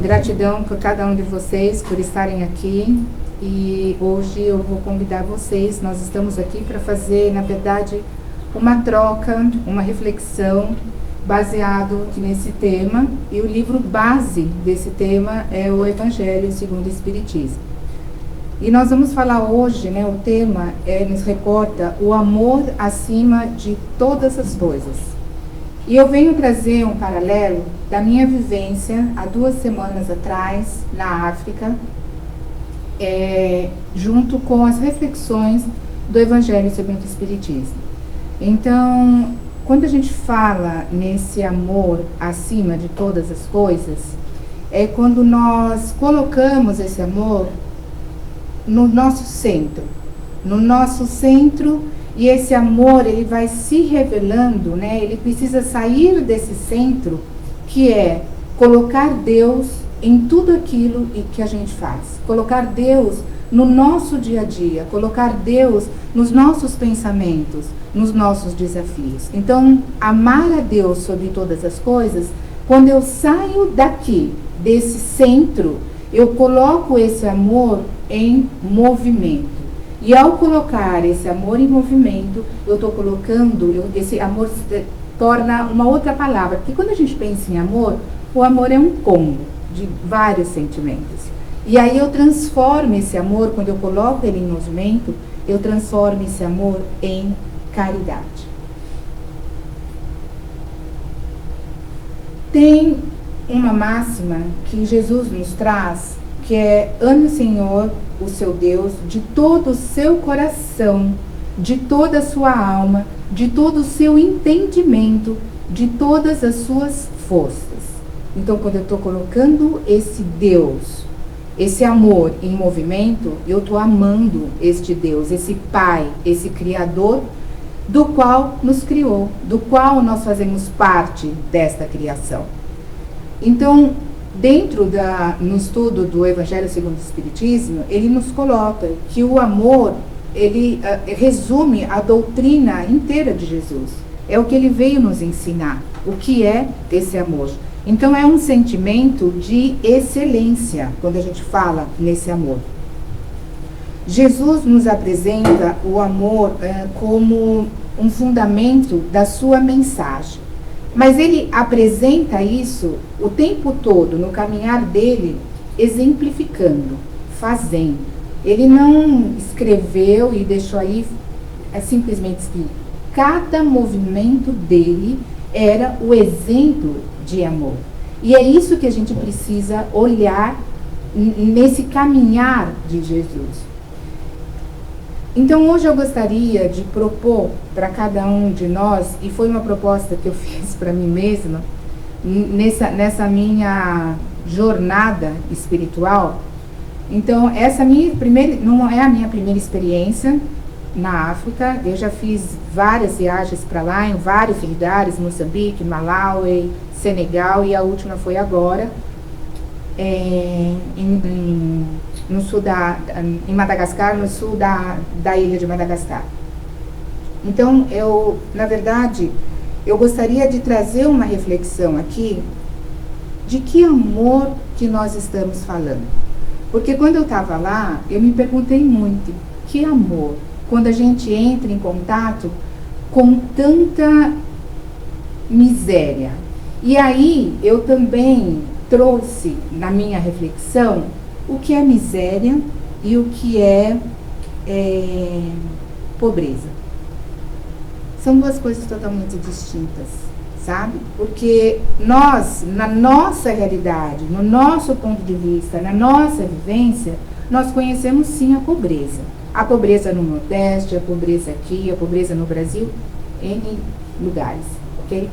Gratidão por cada um de vocês por estarem aqui, e hoje eu vou convidar vocês. Nós estamos aqui para fazer, na verdade, uma troca, uma reflexão baseado nesse tema, e o livro base desse tema é o Evangelho segundo o Espiritismo. E nós vamos falar hoje, o tema nos reporta o amor acima de todas as coisas. E eu venho trazer um paralelo da minha vivência há 2 semanas atrás, na África, junto com as reflexões do Evangelho segundo o Espiritismo. Então, quando a gente fala nesse amor acima de todas as coisas, é quando nós colocamos esse amor no nosso centro. E esse amor, ele vai se revelando, ele precisa sair desse centro, que é colocar Deus em tudo aquilo que a gente faz. Colocar Deus no nosso dia a dia, colocar Deus nos nossos pensamentos, nos nossos desafios. Então, amar a Deus sobre todas as coisas, quando eu saio daqui, desse centro, eu coloco esse amor em movimento. E ao colocar esse amor em movimento, eu estou colocando, esse amor se torna uma outra palavra. Porque quando a gente pensa em amor, o amor é um combo de vários sentimentos. E aí eu transformo esse amor, quando eu coloco ele em movimento, eu transformo esse amor em caridade. Tem uma máxima que Jesus nos traz, que é: ame o Senhor, o seu Deus, de todo o seu coração, de toda a sua alma, de todo o seu entendimento, de todas as suas forças. Então, quando eu estou colocando esse Deus, esse amor em movimento, eu estou amando este Deus, esse Pai, esse Criador, do qual nos criou, do qual nós fazemos parte desta criação. Então, no estudo do Evangelho segundo o Espiritismo, ele nos coloca que o amor, ele resume a doutrina inteira de Jesus. É o que ele veio nos ensinar, o que é esse amor. Então, é um sentimento de excelência, quando a gente fala nesse amor. Jesus nos apresenta o amor como um fundamento da sua mensagem. Mas ele apresenta isso o tempo todo, no caminhar dele, exemplificando, fazendo. Ele não escreveu e deixou aí simplesmente escrito. Cada movimento dele era o exemplo de amor. E é isso que a gente precisa olhar nesse caminhar de Jesus. Então, hoje eu gostaria de propor para cada um de nós, e foi uma proposta que eu fiz para mim mesma, nessa minha jornada espiritual. Então, essa não é a minha primeira experiência na África. Eu já fiz várias viagens para lá, em vários lugares: Moçambique, Malawi, Senegal, e a última foi agora, no sul em Madagascar, no sul da ilha de Madagascar. Então, na verdade, eu gostaria de trazer uma reflexão aqui de que amor que nós estamos falando. Porque quando eu estava lá, eu me perguntei muito: que amor? Quando a gente entra em contato com tanta miséria. E aí, eu também trouxe na minha reflexão o que é miséria e o que é pobreza. São 2 coisas totalmente distintas, sabe? Porque nós, na nossa realidade, no nosso ponto de vista, na nossa vivência, nós conhecemos sim a pobreza. A pobreza no Nordeste, a pobreza aqui, a pobreza no Brasil, em lugares, ok?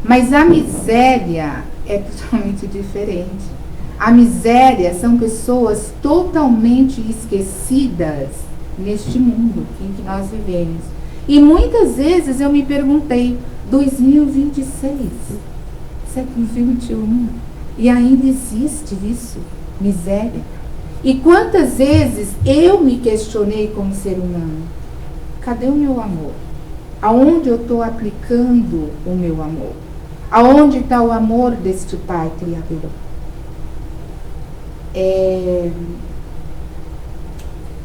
Mas a miséria é totalmente diferente. A miséria são pessoas totalmente esquecidas neste mundo em que nós vivemos. E muitas vezes eu me perguntei: 2026, século 21, e ainda existe isso, miséria? E quantas vezes eu me questionei como ser humano: cadê o meu amor? Aonde eu estou aplicando o meu amor? Aonde está o amor deste Pai Criador?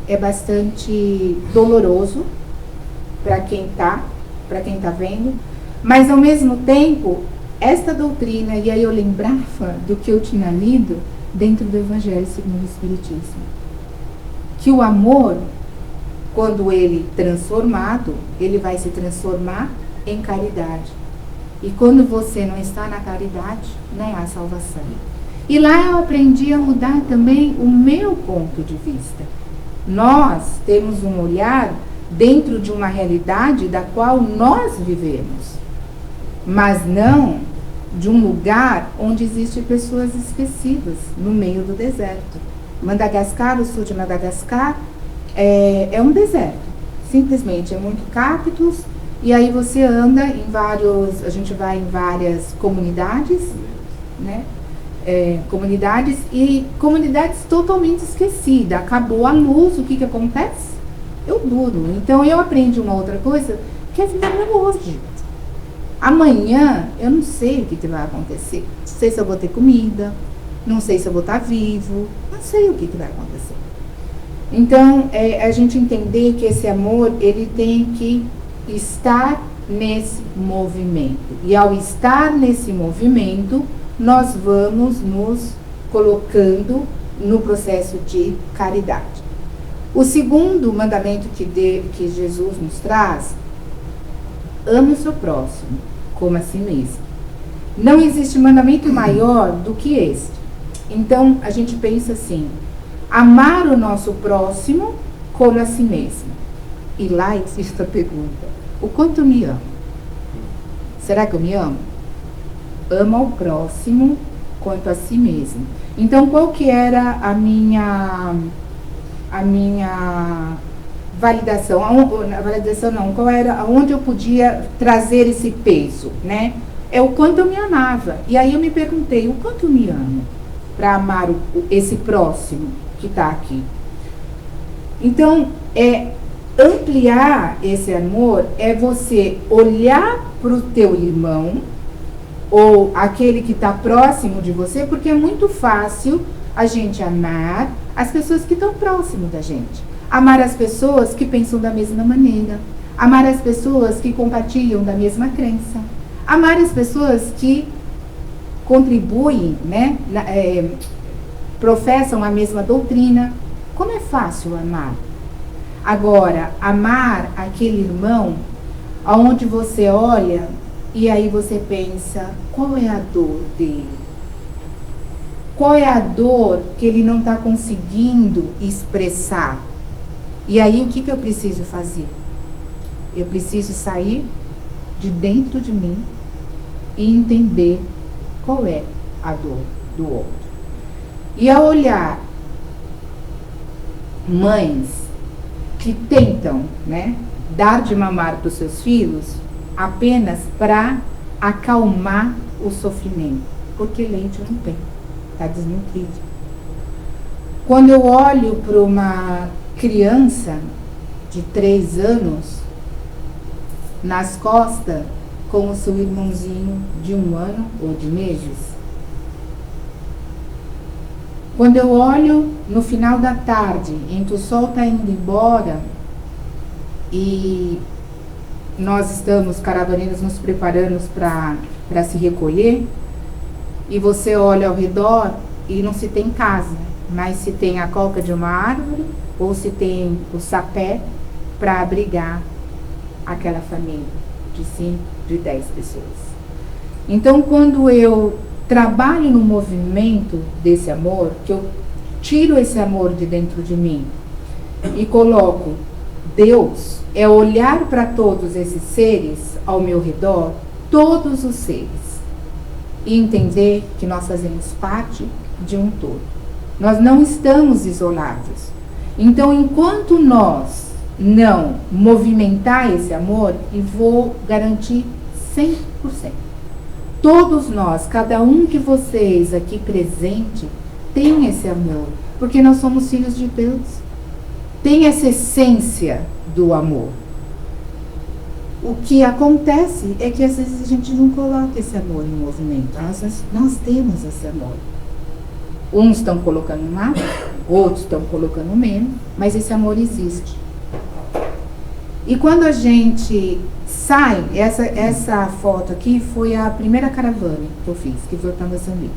é bastante doloroso para quem tá vendo, mas ao mesmo tempo, esta doutrina, e aí eu lembrava do que eu tinha lido dentro do Evangelho segundo o Espiritismo, que o amor, quando ele transformado, ele vai se transformar em caridade. E quando você não está na caridade, não há salvação. E lá eu aprendi a mudar também o meu ponto de vista. Nós temos um olhar dentro de uma realidade da qual nós vivemos, mas não de um lugar onde existem pessoas esquecidas, no meio do deserto. Madagascar, o sul de Madagascar, é um deserto, simplesmente, é muito cactos, e aí você anda em vários, a gente vai em várias comunidades, né? Comunidades totalmente esquecidas, acabou a luz, o que acontece? Eu duro. Então eu aprendi uma outra coisa, que é viver hoje. Amanhã, eu não sei o que vai acontecer. Não sei se eu vou ter comida, não sei se eu vou estar vivo, não sei o que vai acontecer. Então, a gente entender que esse amor, ele tem que estar nesse movimento. E ao estar nesse movimento, nós vamos nos colocando no processo de caridade. O segundo mandamento que Jesus nos traz, ame o seu próximo como a si mesmo. Não existe mandamento maior do que este. Então, a gente pensa assim, amar o nosso próximo como a si mesmo. E lá existe a pergunta, o quanto eu me amo? Será que eu me amo? Ama o próximo quanto a si mesmo. Então, qual que era a minha validação? A validação não, qual era, onde eu podia trazer esse peso, né? É o quanto eu me amava. E aí eu me perguntei, o quanto eu me amo para amar esse próximo que está aqui? Então, ampliar esse amor é você olhar para o teu irmão ou aquele que está próximo de você, porque é muito fácil a gente amar as pessoas que estão próximo da gente. Amar as pessoas que pensam da mesma maneira. Amar as pessoas que compartilham da mesma crença. Amar as pessoas que contribuem, né, professam a mesma doutrina. Como é fácil amar? Agora, amar aquele irmão aonde você olha e aí você pensa, qual é a dor dele? Qual é a dor que ele não está conseguindo expressar? E aí o que eu preciso fazer? Eu preciso sair de dentro de mim e entender qual é a dor do outro. E ao olhar mães que tentam, né, dar de mamar para os seus filhos apenas para acalmar o sofrimento, porque leite não tem, está desnutrido. Quando eu olho para uma criança de 3 anos nas costas com o seu irmãozinho de 1 ano ou de meses, quando eu olho no final da tarde, em que o sol está indo embora e nós estamos, caravaneros, nos preparando para se recolher, e você olha ao redor e não se tem casa, mas se tem a coca de uma árvore ou se tem o sapé para abrigar aquela família de 5, de 10 pessoas. Então, quando eu trabalho no movimento desse amor, que eu tiro esse amor de dentro de mim e coloco Deus, é olhar para todos esses seres ao meu redor, todos os seres, e entender que nós fazemos parte de um todo. Nós não estamos isolados. Então, enquanto nós não movimentar esse amor, e vou garantir 100%, todos nós, cada um de vocês aqui presente, tem esse amor, porque nós somos filhos de Deus. Tem essa essência do amor. O que acontece é que às vezes a gente não coloca esse amor em movimento. Nós temos esse amor. Uns estão colocando mais, outros estão colocando menos, mas esse amor existe. E quando a gente sai, essa foto aqui foi a primeira caravana que eu fiz, que foi para Moçambique.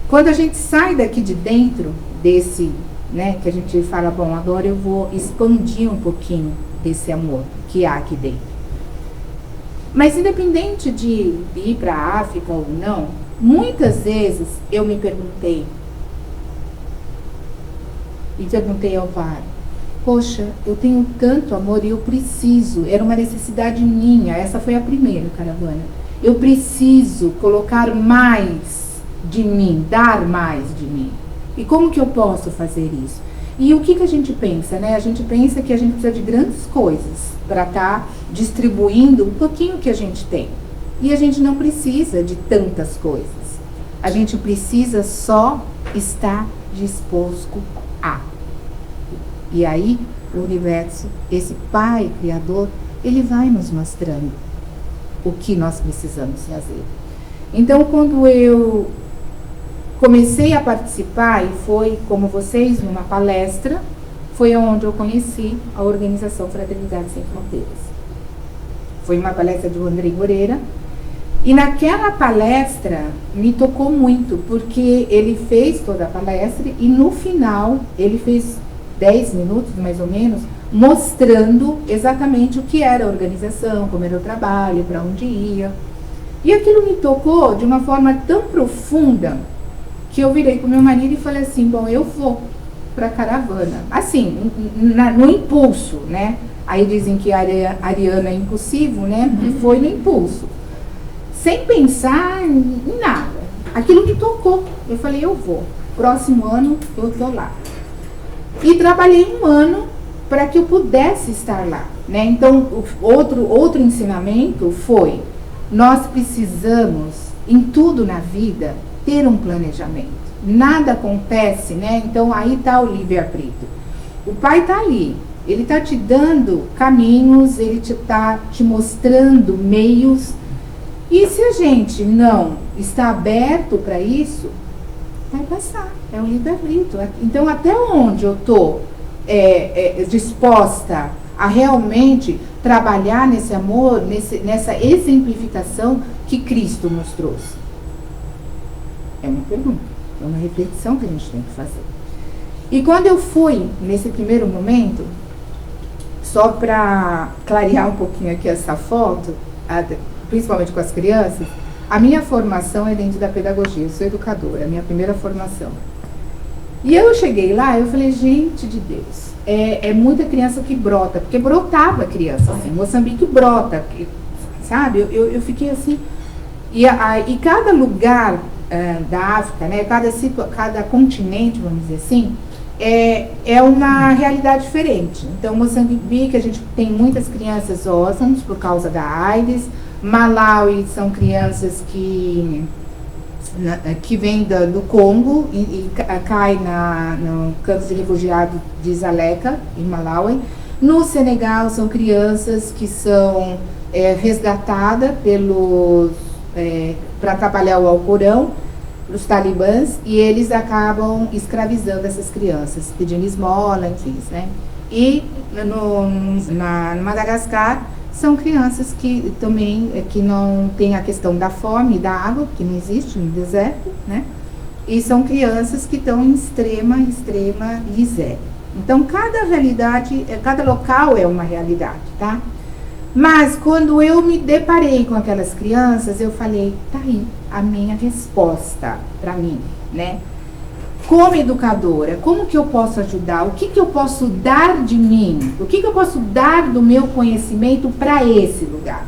Quando a gente sai daqui de dentro desse, né, que a gente fala, bom, agora eu vou expandir um pouquinho desse amor que há aqui dentro. Mas independente de ir para a África ou não, muitas vezes eu me perguntei ao VAR, poxa, eu tenho tanto amor e eu preciso, era uma necessidade minha, essa foi a primeira caravana, eu preciso colocar mais de mim, dar mais de mim. E como que eu posso fazer isso? E o que a gente pensa, né? A gente pensa que a gente precisa de grandes coisas para estar distribuindo um pouquinho que a gente tem. E a gente não precisa de tantas coisas. A gente precisa só estar disposto a. E aí, o universo, esse Pai Criador, ele vai nos mostrando o que nós precisamos fazer. Então, quando eu comecei a participar, e foi como vocês, numa palestra, foi onde eu conheci a organização Fraternidade Sem Fronteiras. Foi uma palestra do Andrei Moreira, e naquela palestra me tocou muito, porque ele fez toda a palestra e no final ele fez 10 minutos, mais ou menos, mostrando exatamente o que era a organização, como era o trabalho, para onde ia. E aquilo me tocou de uma forma tão profunda, que eu virei com meu marido e falei assim, bom, eu vou para a caravana. Assim, no impulso, né? Aí dizem que a ariana é impulsivo, né? E foi no impulso. Sem pensar em nada. Aquilo me tocou. Eu falei, eu vou. Próximo ano eu tô lá. E trabalhei um ano para que eu pudesse estar lá, né? Então, outro ensinamento foi, nós precisamos, em tudo na vida, ter um planejamento. Nada acontece, né? Então aí está o livre-arbítrio. O Pai está ali, ele está te dando caminhos, ele está te mostrando meios. E se a gente não está aberto para isso, vai passar. É um livre-arbítrio. Então até onde eu estou disposta a realmente trabalhar nesse amor, nessa exemplificação que Cristo nos trouxe? É uma pergunta, é uma reflexão que a gente tem que fazer. E quando eu fui, nesse primeiro momento, só para clarear um pouquinho aqui essa foto, principalmente com as crianças, a minha formação é dentro da pedagogia, eu sou educadora, é a minha primeira formação. E eu cheguei lá, eu falei, gente de Deus, é muita criança que brota, porque brotava criança, assim, Moçambique brota, sabe? Eu fiquei assim, e cada lugar da África, né, cada continente, vamos dizer assim, é uma realidade diferente. Então, Moçambique, a gente tem muitas crianças órfãs por causa da AIDS. Malawi são crianças que vêm do Congo e caem no campo de refugiados de Zaleka, em Malawi. No Senegal, são crianças que são resgatadas para trabalhar o Alcorão, os talibãs, e eles acabam escravizando essas crianças, pedindo esmola, enfim, né? E na Madagascar, são crianças que também que não tem a questão da fome e da água, que não existe no deserto, né? E são crianças que estão em extrema miséria. Então, cada realidade, cada local é uma realidade, tá? Mas, quando eu me deparei com aquelas crianças, eu falei, tá aí a minha resposta para mim, né? Como educadora, como que eu posso ajudar? O que que eu posso dar de mim? O que que eu posso dar do meu conhecimento para esse lugar?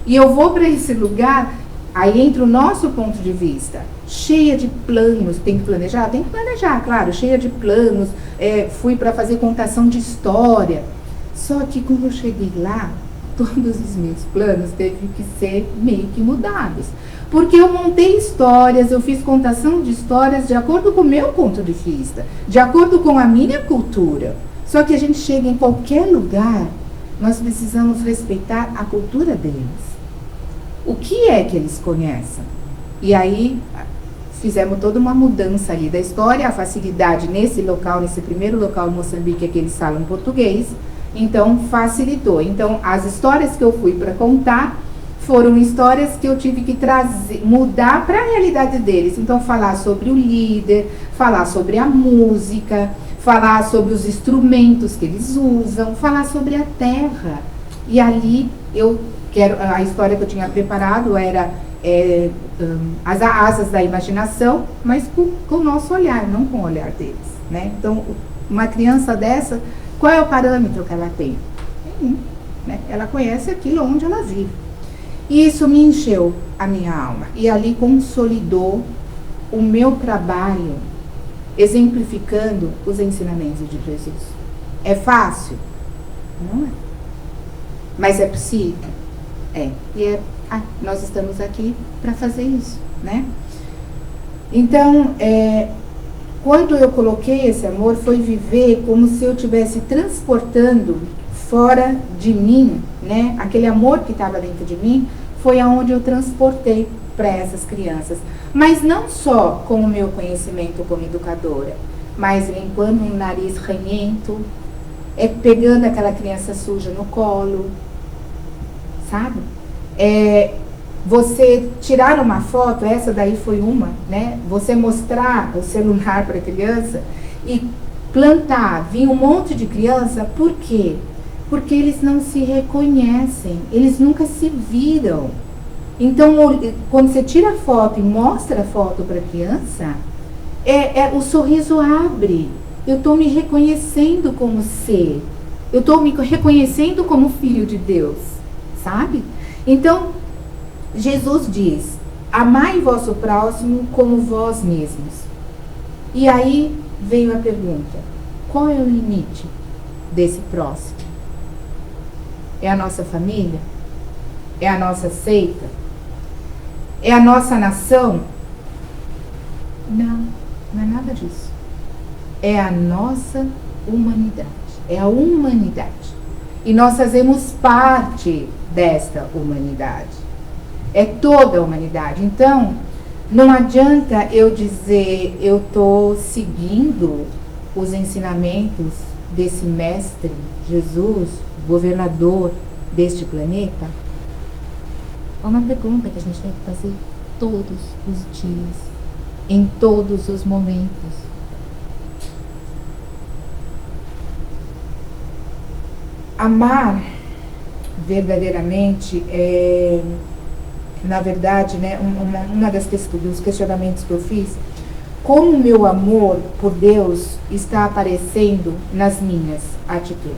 E eu vou para esse lugar, aí entra o nosso ponto de vista, cheia de planos. Tem que planejar? Tem que planejar, claro, cheia de planos. Fui para fazer contação de história. Só que quando eu cheguei lá, todos os meus planos teve que ser meio que mudados. Porque eu montei histórias, eu fiz contação de histórias de acordo com o meu ponto de vista, de acordo com a minha cultura. Só que a gente chega em qualquer lugar, nós precisamos respeitar a cultura deles. O que é que eles conhecem? E aí fizemos toda uma mudança ali da história, a facilidade nesse local, nesse primeiro local em Moçambique, é que eles falam português, então facilitou. Então as histórias que eu fui para contar foram histórias que eu tive que trazer, mudar para a realidade deles. Então falar sobre o líder, falar sobre a música, falar sobre os instrumentos que eles usam, falar sobre a terra. E ali a história que eu tinha preparado era as asas da imaginação, mas com o nosso olhar, não com o olhar deles, né? Então, uma criança dessa, qual é o parâmetro que ela tem? Nenhum, né? Ela conhece aquilo onde ela vive. E isso me encheu a minha alma. E ali consolidou o meu trabalho, exemplificando os ensinamentos de Jesus. É fácil? Não é. Mas é possível? É. E nós estamos aqui para fazer isso, né? Então, quando eu coloquei esse amor, foi viver como se eu estivesse transportando fora de mim, né? Aquele amor que estava dentro de mim, foi aonde eu transportei para essas crianças. Mas não só com o meu conhecimento como educadora, mas limpando um nariz ranhento, pegando aquela criança suja no colo, sabe? Você tirar uma foto, essa daí foi uma, né? Você mostrar o celular para a criança e plantar, vir um monte de criança, por quê? Porque eles não se reconhecem, eles nunca se viram. Então, quando você tira a foto e mostra a foto para a criança, o sorriso abre. Eu estou me reconhecendo como ser, eu estou me reconhecendo como filho de Deus, sabe? Então, Jesus diz, amai vosso próximo como vós mesmos. E aí veio a pergunta, qual é o limite desse próximo? É a nossa família? É a nossa seita? É a nossa nação? Não, não é nada disso. É a nossa humanidade. É a humanidade. E nós fazemos parte desta humanidade. É toda a humanidade. Então, não adianta eu dizer, eu estou seguindo os ensinamentos desse mestre, Jesus, governador deste planeta. É uma pergunta que a gente tem que fazer todos os dias, em todos os momentos. Amar verdadeiramente na verdade, né, uma dos questionamentos que eu fiz, como o meu amor por Deus está aparecendo nas minhas atitudes.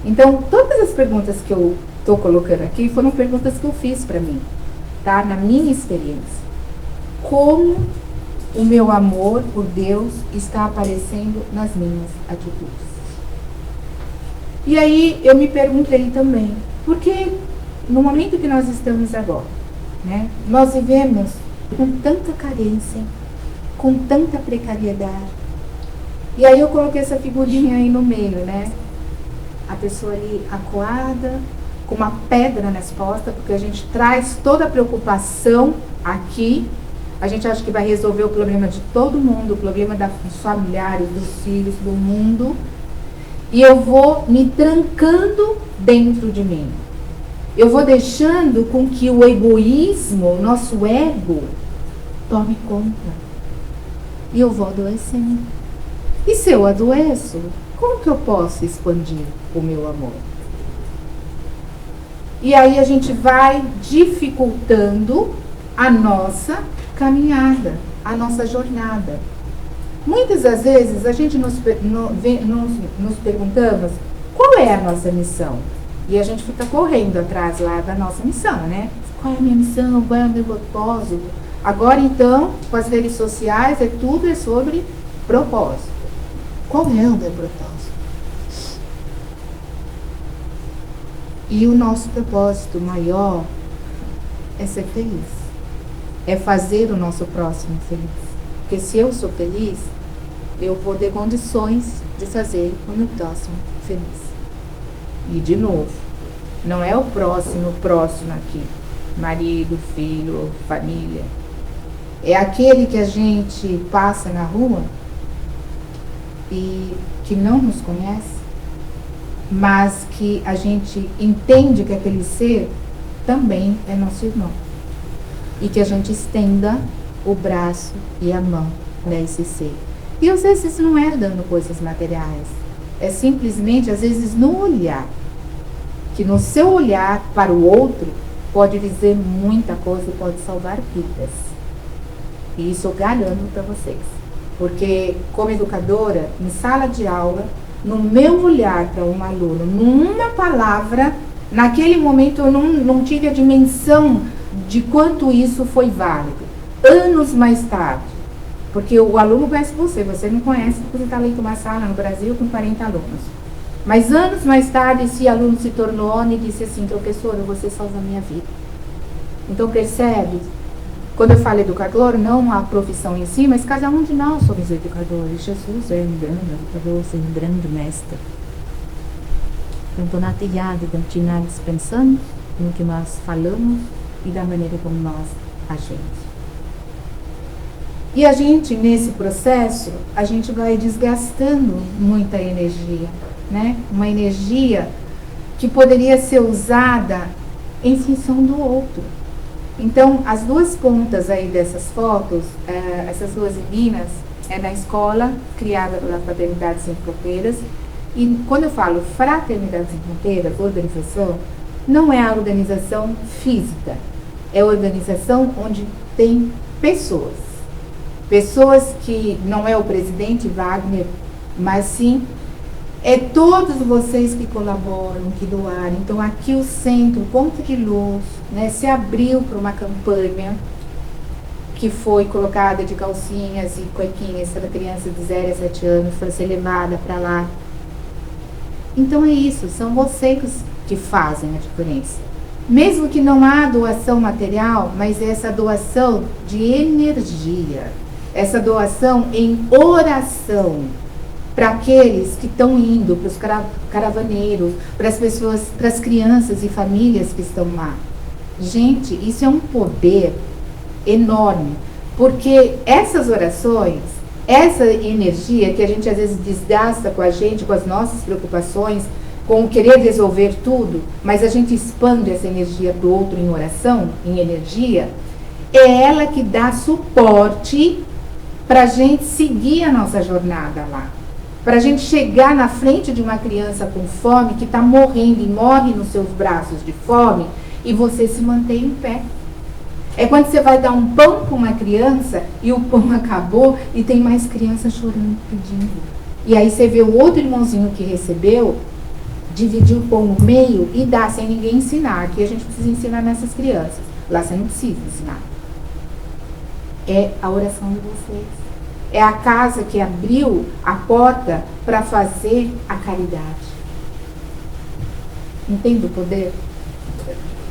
Então, todas as perguntas que eu estou colocando aqui foram perguntas que eu fiz para mim, tá? Na minha experiência. Como o meu amor por Deus está aparecendo nas minhas atitudes. E aí eu me perguntei também, porque no momento que nós estamos agora, né, nós vivemos com tanta carência, com tanta precariedade. E aí eu coloquei essa figurinha aí no meio, né? A pessoa ali acuada, com uma pedra nas costas, porque a gente traz toda a preocupação aqui. A gente acha que vai resolver o problema de todo mundo, o problema dos familiares, dos filhos, do mundo. E eu vou me trancando dentro de mim. Eu vou deixando com que o egoísmo, o nosso ego, tome conta. E eu vou adoecendo. E se eu adoeço, como que eu posso expandir o meu amor? E aí a gente vai dificultando a nossa caminhada, a nossa jornada. Muitas das vezes a gente nos perguntamos qual é a nossa missão. E a gente fica correndo atrás lá da nossa missão, né? Qual é a minha missão? Qual é o meu propósito? Agora então, com as redes sociais, tudo é sobre propósito. Qual é o meu propósito? E o nosso propósito maior é ser feliz. É fazer o nosso próximo feliz. Porque se eu sou feliz, eu vou ter condições de fazer o meu próximo feliz. E de novo, não é o próximo aqui, marido, filho, família. É aquele que a gente passa na rua e que não nos conhece, mas que a gente entende que aquele ser também é nosso irmão. E que a gente estenda o braço e a mão nesse ser. E às vezes não é dando coisas materiais, é simplesmente, às vezes, no olhar. Que no seu olhar para o outro pode dizer muita coisa e pode salvar vidas. E isso eu garanto para vocês. Porque, como educadora, em sala de aula, no meu olhar para um aluno, numa palavra, naquele momento eu não tive a dimensão de quanto isso foi válido. Anos mais tarde, porque o aluno conhece você não conhece porque você está ali em uma sala no Brasil com 40 alunos. Mas anos mais tarde, esse aluno se tornou homem e disse assim: professora, você salva a minha vida. Então percebe? Quando eu falo educador, não a profissão em si, mas cada um de nós somos educadores. Jesus é um grande educador, é um grande mestre. Então, na tirada de continuar pensando no que nós falamos e da maneira como nós agimos. E a gente, nesse processo, a gente vai desgastando muita energia, né? Uma energia que poderia ser usada em função do outro. Então, as duas pontas aí dessas fotos, essas duas meninas, é na escola criada pela Fraternidade Sem Fronteiras. E quando eu falo Fraternidade Sem Fronteiras, organização, não é a organização física, é a organização onde tem pessoas. Pessoas que não é o presidente Wagner, mas sim é todos vocês que colaboram, que doaram. Então aqui o centro, o Ponto de Luz, né, se abriu para uma campanha que foi colocada de calcinhas e cuequinhas para criança de 0 a 7 anos, para ser levada para lá. Então é isso, são vocês que fazem a diferença. Mesmo que não há doação material, mas essa doação de energia, essa doação em oração, para aqueles que estão indo, para os caravaneiros, para as pessoas, para as crianças e famílias que estão lá. Gente, isso é um poder enorme, porque essas orações, essa energia que a gente às vezes desgasta com a gente, com as nossas preocupações, com o querer resolver tudo, mas a gente expande essa energia do outro em oração, em energia, é ela que dá suporte para a gente seguir a nossa jornada lá. Para a gente chegar na frente de uma criança com fome, que está morrendo e morre nos seus braços de fome, e você se mantém em pé. É quando você vai dar um pão para uma criança, e o pão acabou, e tem mais crianças chorando, pedindo. E aí você vê o outro irmãozinho que recebeu, dividir o pão no meio e dar sem ninguém ensinar. Aqui a gente precisa ensinar nessas crianças. Lá você não precisa ensinar. É a oração de vocês. É a casa que abriu a porta para fazer a caridade. Entende o poder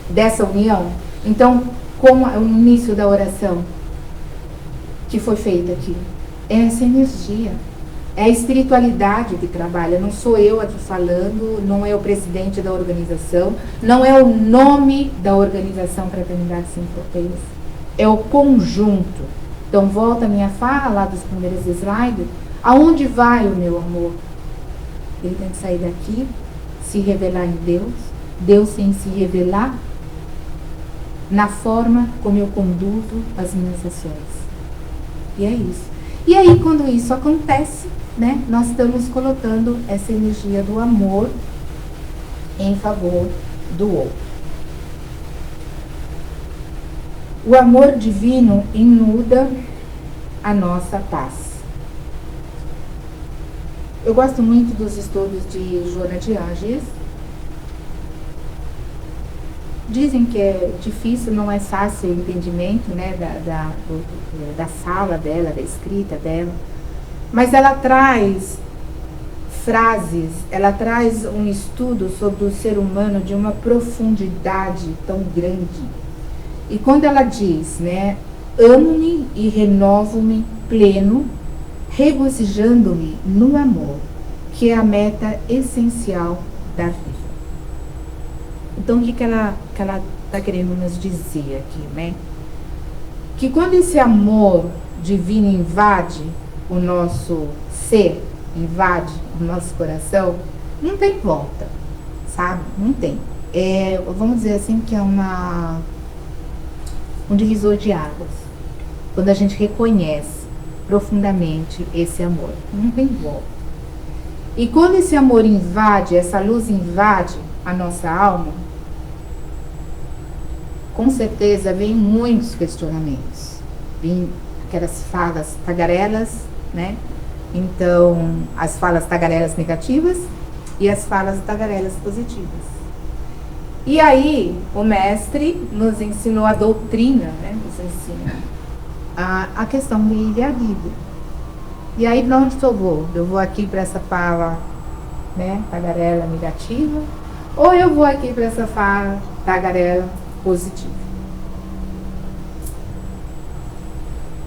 dessa união? Então, como o início da oração que foi feita aqui, é essa energia, é a espiritualidade que trabalha. Não sou eu aqui falando, não é o presidente da organização, não é o nome da organização Fraternidade Sem Fronteiras, é o conjunto. Então, volta a minha fala lá dos primeiros slides. Aonde vai o meu amor? Ele tem que sair daqui, se revelar em Deus. Deus tem que se revelar na forma como eu conduzo as minhas ações. E é isso. E aí, quando isso acontece, né, nós estamos colocando essa energia do amor em favor do outro. O amor divino inunda a nossa paz. Eu gosto muito dos estudos de Joana de Ângeles. Dizem que é difícil, não é fácil o entendimento, né, da fala dela, da escrita dela. Mas ela traz frases, ela traz um estudo sobre o ser humano de uma profundidade tão grande. E quando ela diz, né, amo-me e renovo-me pleno, regozijando-me no amor, que é a meta essencial da vida. Então, o que ela está querendo nos dizer aqui, né? que quando esse amor divino invade o nosso ser, invade o nosso coração, não tem volta, sabe? Não tem. Vamos dizer assim que é um divisor de águas. Quando a gente reconhece profundamente esse amor, não tem volta. E quando esse amor invade, essa luz invade a nossa alma, com certeza vem muitos questionamentos, vem aquelas falas tagarelas, né? Então, as falas tagarelas negativas e as falas tagarelas positivas. E aí, o mestre nos ensinou a doutrina, né? Nos ensina a questão do livre-arbítrio. E aí, para onde eu vou? Eu vou aqui para essa fala, né, tagarela negativa, ou eu vou aqui para essa fala tagarela positiva?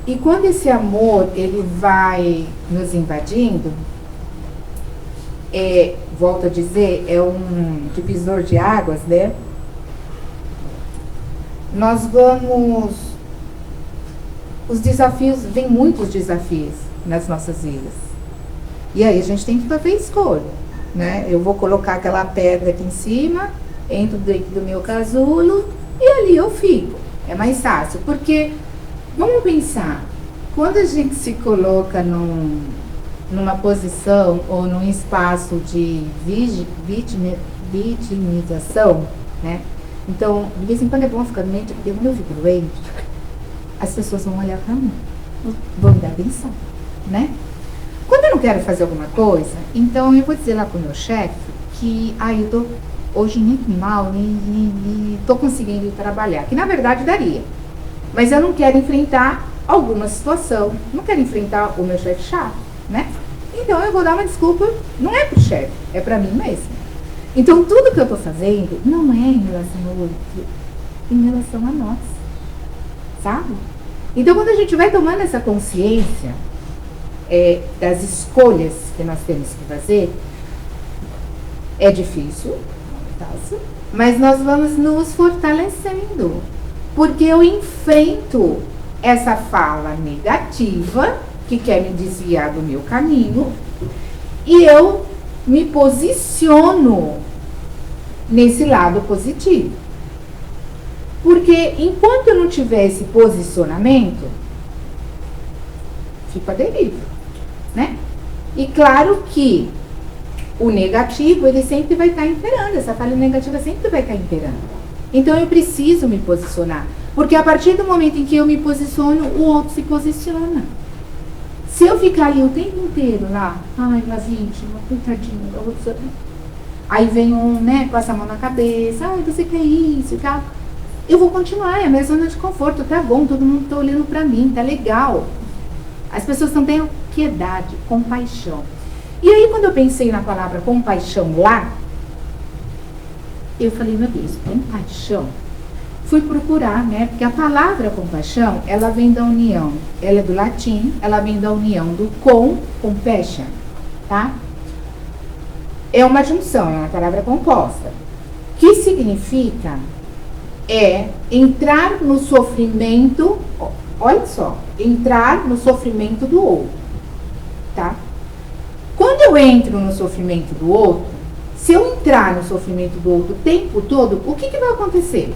E quando esse amor ele vai nos invadindo, volto a dizer, é um divisor de águas, né? Nós vamos... Os desafios, vem muitos desafios nas nossas vidas. E aí a gente tem que fazer escolha, né? Eu vou colocar aquela pedra aqui em cima, entro dentro do meu casulo e ali eu fico. É mais fácil, porque, vamos pensar, quando a gente se coloca numa posição ou num espaço de vitimização, né? Então, de vez em quando é bom ficar doente, porque quando eu fico doente, as pessoas vão olhar para mim, vão dar atenção, né? Quando eu não quero fazer alguma coisa, então eu vou dizer lá pro meu chefe que eu tô hoje muito mal e tô conseguindo trabalhar, que na verdade daria, mas eu não quero enfrentar alguma situação, não quero enfrentar o meu chefe chato, né? Então eu vou dar uma desculpa, não é pro chefe, é pra mim mesma. Então tudo que eu tô fazendo não é em relação ao outro, em relação a nós, sabe? Então quando a gente vai tomando essa consciência das escolhas que nós temos que fazer, é difícil, não é fácil, mas nós vamos nos fortalecendo, porque eu enfrento essa fala negativa que quer me desviar do meu caminho e eu me posiciono nesse lado positivo. Porque enquanto eu não tiver esse posicionamento, fico à deriva, né? E claro que o negativo, ele sempre vai estar imperando, essa fala negativa sempre vai estar imperando. Então eu preciso me posicionar, porque a partir do momento em que eu me posiciono, o outro se posiciona. Se eu ficar ali o tempo inteiro lá, uma vítima, coitadinha, da outra, aí vem né, passa a mão na cabeça, você quer isso e tal, eu vou continuar, é a minha zona de conforto, tá bom, todo mundo tá olhando pra mim, tá legal. As pessoas não têm piedade, compaixão. E aí quando eu pensei na palavra compaixão lá, eu falei, meu Deus, compaixão? Fui procurar, né? Porque a palavra compaixão, ela vem da união. Ela é do latim, ela vem da união do compassion, tá? É uma junção, é uma palavra composta. Que significa entrar no sofrimento, olha só, entrar no sofrimento do outro, tá? Quando eu entro no sofrimento do outro, se eu entrar no sofrimento do outro o tempo todo, o que vai acontecer?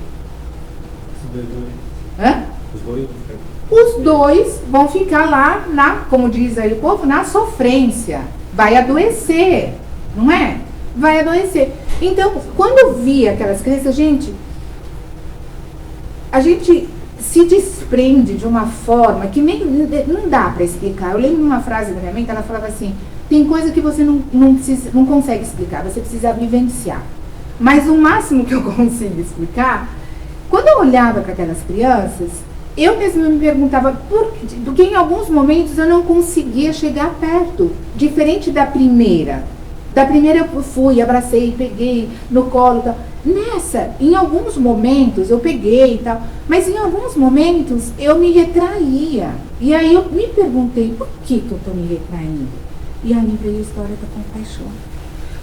Os dois vão ficar lá, como diz aí o povo, na sofrência. Vai adoecer, não é? Vai adoecer. Então, quando eu vi aquelas crianças, a gente se desprende de uma forma que nem não dá para explicar. Eu lembro uma frase da minha mãe que ela falava assim, tem coisa que você não consegue explicar, você precisa vivenciar. Mas o máximo que eu consigo explicar, quando eu olhava para aquelas crianças, eu mesma me perguntava porque em alguns momentos eu não conseguia chegar perto, diferente da primeira. Da primeira eu fui, abracei, peguei no colo e tal. Nessa, em alguns momentos eu peguei e tal, mas em alguns momentos eu me retraía. E aí eu me perguntei, por que eu estou me retraindo? E aí veio a história da compaixão.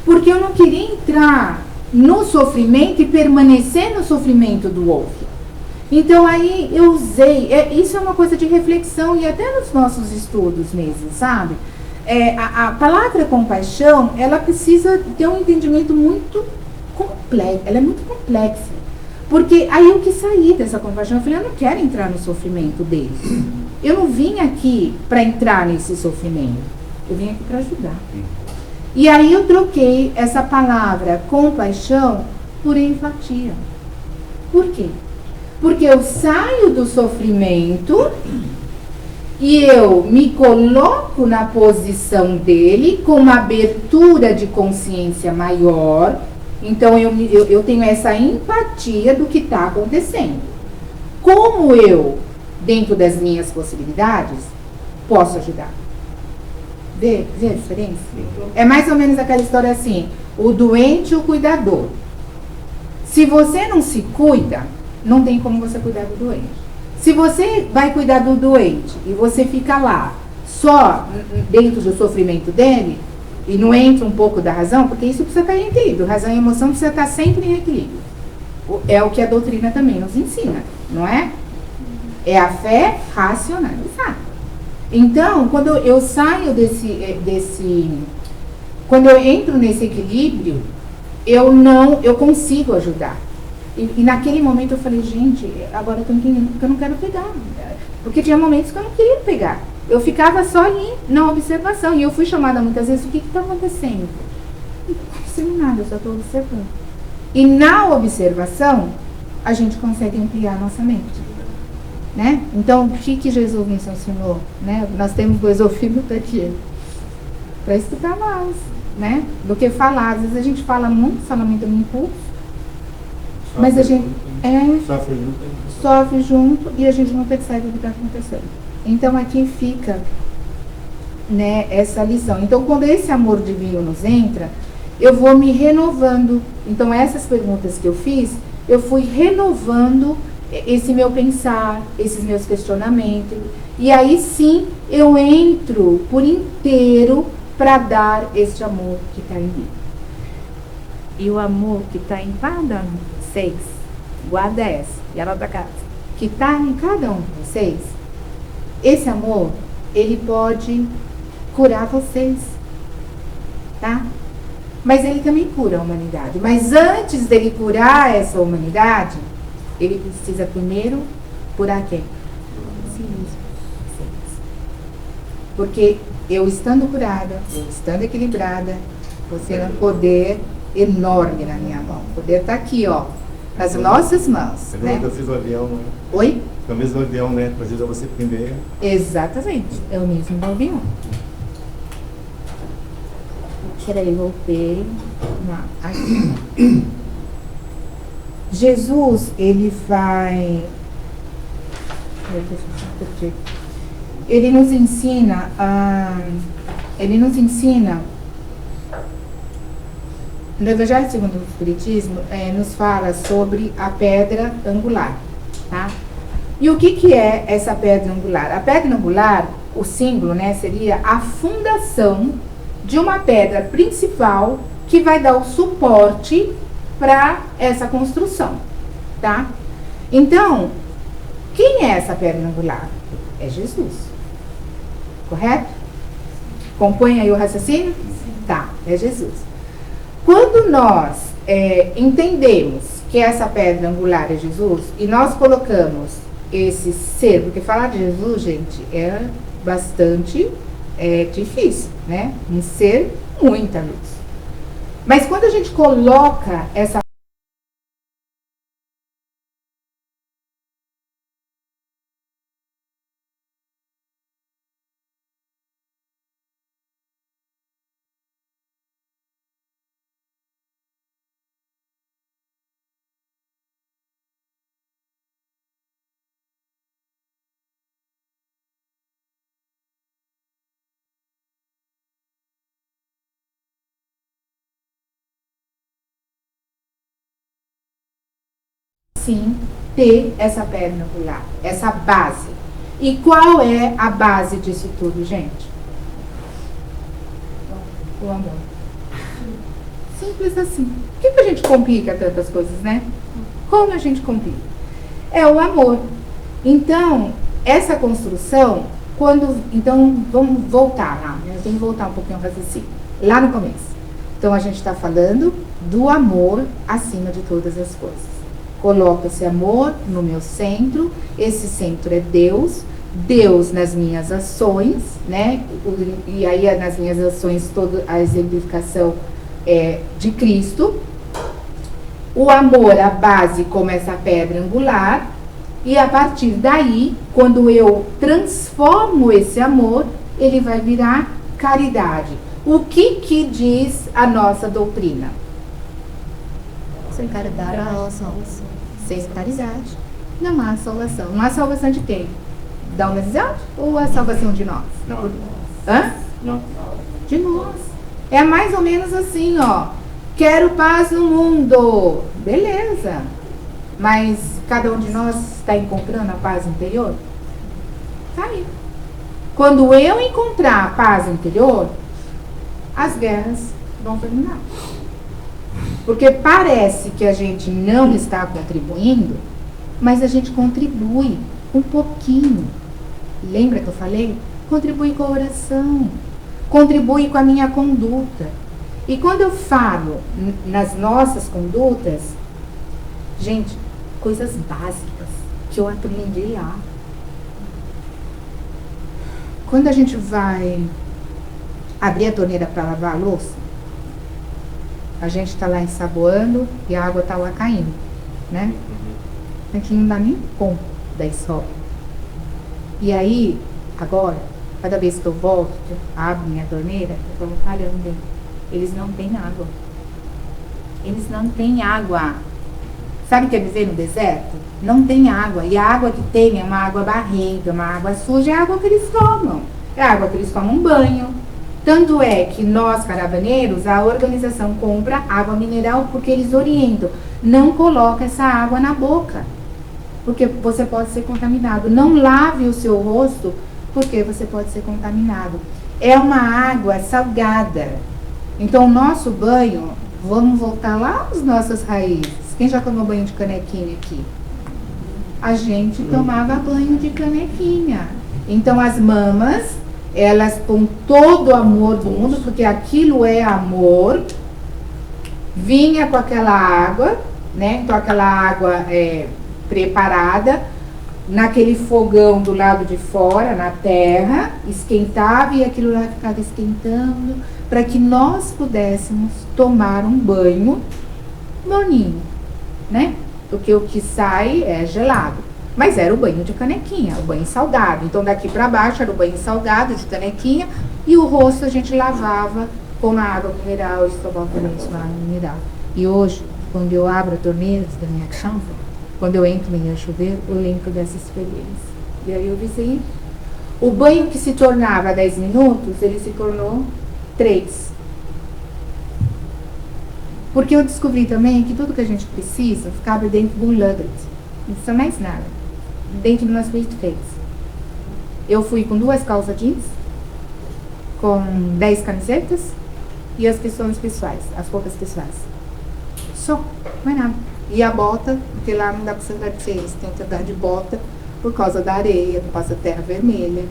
Porque eu não queria entrar no sofrimento e permanecer no sofrimento do outro. Então aí eu usei, isso é uma coisa de reflexão e até nos nossos estudos mesmo, sabe? A palavra compaixão, ela precisa ter um entendimento muito complexo, ela é muito complexa. Porque aí eu quis sair dessa compaixão, eu falei, eu não quero entrar no sofrimento deles. Eu não vim aqui para entrar nesse sofrimento, eu vim aqui para ajudar. E aí eu troquei essa palavra compaixão por empatia. Por quê? Porque eu saio do sofrimento e eu me coloco na posição dele com uma abertura de consciência maior. Então eu tenho essa empatia do que está acontecendo. Como eu, dentro das minhas possibilidades, posso ajudar? Vê a diferença? É mais ou menos aquela história assim, o doente e o cuidador. Se você não se cuida, não tem como você cuidar do doente. Se você vai cuidar do doente e você fica lá, só dentro do sofrimento dele, e não entra um pouco da razão, porque isso precisa estar em equilíbrio. Razão e emoção precisa estar sempre em equilíbrio. É o que a doutrina também nos ensina, não é? É a fé racionalizada. Então, quando eu saio quando eu entro nesse equilíbrio, eu consigo ajudar. E naquele momento eu falei, gente, agora eu estou entendendo porque eu não quero pegar. Porque tinha momentos que eu não queria pegar. Eu ficava só ali na observação. E eu fui chamada muitas vezes, o que está acontecendo? Não está acontecendo nada, eu só estou observando. E na observação, a gente consegue ampliar a nossa mente. Né? Então, o que Jesus nos ensinou? Né? Nós temos 2 ouvidos aqui para estudar mais, né? Do que falar. Às vezes a gente fala muito, fala muito no impulso, mas a gente sofre junto e a gente não percebe o que está acontecendo. Então aqui fica, né, essa lição. Então quando esse amor divino nos entra, eu vou me renovando. Então essas perguntas que eu fiz, eu fui renovando esse meu pensar, esses meus questionamentos. E aí sim eu entro por inteiro para dar este amor que está em mim. E o amor que está em cada um de vocês, guarda essa, e ela da casa, que está em cada um de vocês, esse amor, ele pode curar vocês, tá? Mas ele também cura a humanidade. Mas antes dele curar essa humanidade, ele precisa primeiro curar quem? Si mesmo. Porque eu estando curada, eu estando equilibrada, você tem um poder enorme na minha mão. O poder está aqui, ó, nas nossas mãos. É né? Eu fiz o avião, né? Oi? É o mesmo avião, né? Para ajudar você primeiro. Exatamente, é o mesmo avião. Peraí, voltei. Aqui. Jesus, ele vai... Ele nos ensina no Evangelho segundo o Espiritismo, nos fala sobre a pedra angular, tá? E o que é essa pedra angular? A pedra angular, o símbolo, né, seria a fundação de uma pedra principal que vai dar o suporte para essa construção, tá? Então, quem é essa pedra angular? É Jesus, correto? Compõe aí o raciocínio? Tá, é Jesus. Quando nós entendemos que essa pedra angular é Jesus, e nós colocamos esse ser, porque falar de Jesus, gente, é bastante difícil, né? Um ser, muita luz. Mas quando a gente coloca essa sim, ter essa pedra angular, essa base. E qual é a base disso tudo, gente? O amor. Simples assim. Por que a gente complica tantas coisas, né? Como a gente complica? é o amor. Então, essa construção, então, vamos voltar lá, né? Tem que voltar um pouquinho ao raciocínio, lá no começo. Então, a gente está falando do amor acima de todas as coisas. Coloco esse amor no meu centro, esse centro é Deus, Deus nas minhas ações, né? E aí nas minhas ações toda a exemplificação é de Cristo. O amor, a base, como essa pedra angular, e a partir daí, quando eu transformo esse amor, ele vai virar caridade. O que diz a nossa doutrina? Sem caridade não há salvação. Sem caridade não há salvação. Não há salvação de quem? Da humanidade ou a salvação de nós? Não. Hã? Não. De nós. É mais ou menos assim, ó. Quero paz no mundo. Beleza. Mas cada um de nós está encontrando a paz interior? Tá aí. Quando eu encontrar a paz interior, as guerras vão terminar. Porque parece que a gente não está contribuindo, mas a gente contribui um pouquinho. Lembra que eu falei? Contribui com a oração, contribui com a minha conduta. E quando eu falo nas nossas condutas, gente, coisas básicas que eu aprendi lá. Quando a gente vai abrir a torneira para lavar a louça, a gente está lá ensaboando e a água está lá caindo, né? Aqui não dá nem conta daí só. E aí, agora, cada vez que eu volto, abro minha torneira, eu falo, caramba, eles não têm água. Eles não têm água. Sabe o que é viver no deserto? Não tem água. E a água que tem é uma água barrenta, uma água suja, é a água que eles tomam. É a água que eles tomam banho. Tanto é que nós, caravaneiros, a organização compra água mineral porque eles orientam. Não coloca essa água na boca, porque você pode ser contaminado. Não lave o seu rosto, porque você pode ser contaminado. É uma água salgada. Então, o nosso banho, vamos voltar lá às nossas raízes. Quem já tomou banho de canequinha aqui? A gente tomava banho de canequinha. Então, as mamas, elas com todo o amor do mundo, porque aquilo é amor, vinha com aquela água, né? Então, aquela água preparada, naquele fogão do lado de fora, na terra, esquentava e aquilo lá ficava esquentando, para que nós pudéssemos tomar um banho morninho, né? Porque o que sai é gelado. Mas era o banho de canequinha, o banho salgado. Então daqui para baixo era o banho salgado de canequinha e o rosto a gente lavava com a água mineral, escovava o lenço com a água mineral. E hoje, quando eu abro a torneira da minha casa, quando eu entro no meu chuveiro, eu lembro dessa experiência. E aí eu disse, o banho que se tornava 10 minutos, ele se tornou 3. Porque eu descobri também que tudo que a gente precisa ficava dentro de um nugget. Não precisa mais nada. Dentro do nosso peito fez. Eu fui com 2 calças jeans, com 10 camisetas e as questões pessoais, as roupas pessoais. Só, não é nada. E a bota, porque lá não dá pra você andar de tênis, tem que andar de bota por causa da areia, por causa da terra vermelha.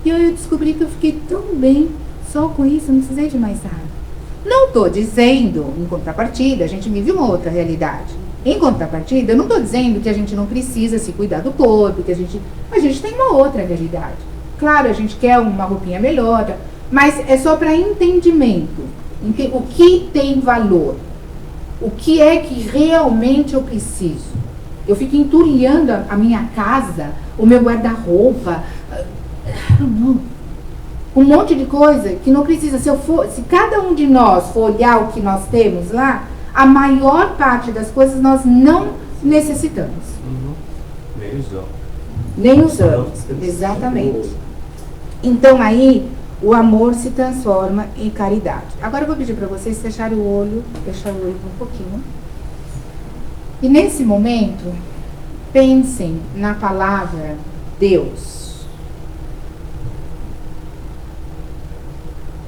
E aí eu descobri que eu fiquei tão bem só com isso, não precisei de mais nada. Não estou dizendo, em contrapartida, a gente vive uma outra realidade. Em contrapartida, eu não estou dizendo que a gente não precisa se cuidar do corpo, que a gente tem uma outra realidade. Claro, a gente quer uma roupinha melhor, mas é só para entendimento. O que tem valor? O que é que realmente eu preciso? Eu fico entulhando a minha casa, o meu guarda-roupa, um monte de coisa que não precisa. Se cada um de nós for olhar o que nós temos lá, a maior parte das coisas nós não necessitamos. Nem usamos. Exatamente. Então aí o amor se transforma em caridade. Agora eu vou pedir para vocês fecharem o olho, fechar o olho um pouquinho. E nesse momento, pensem na palavra Deus.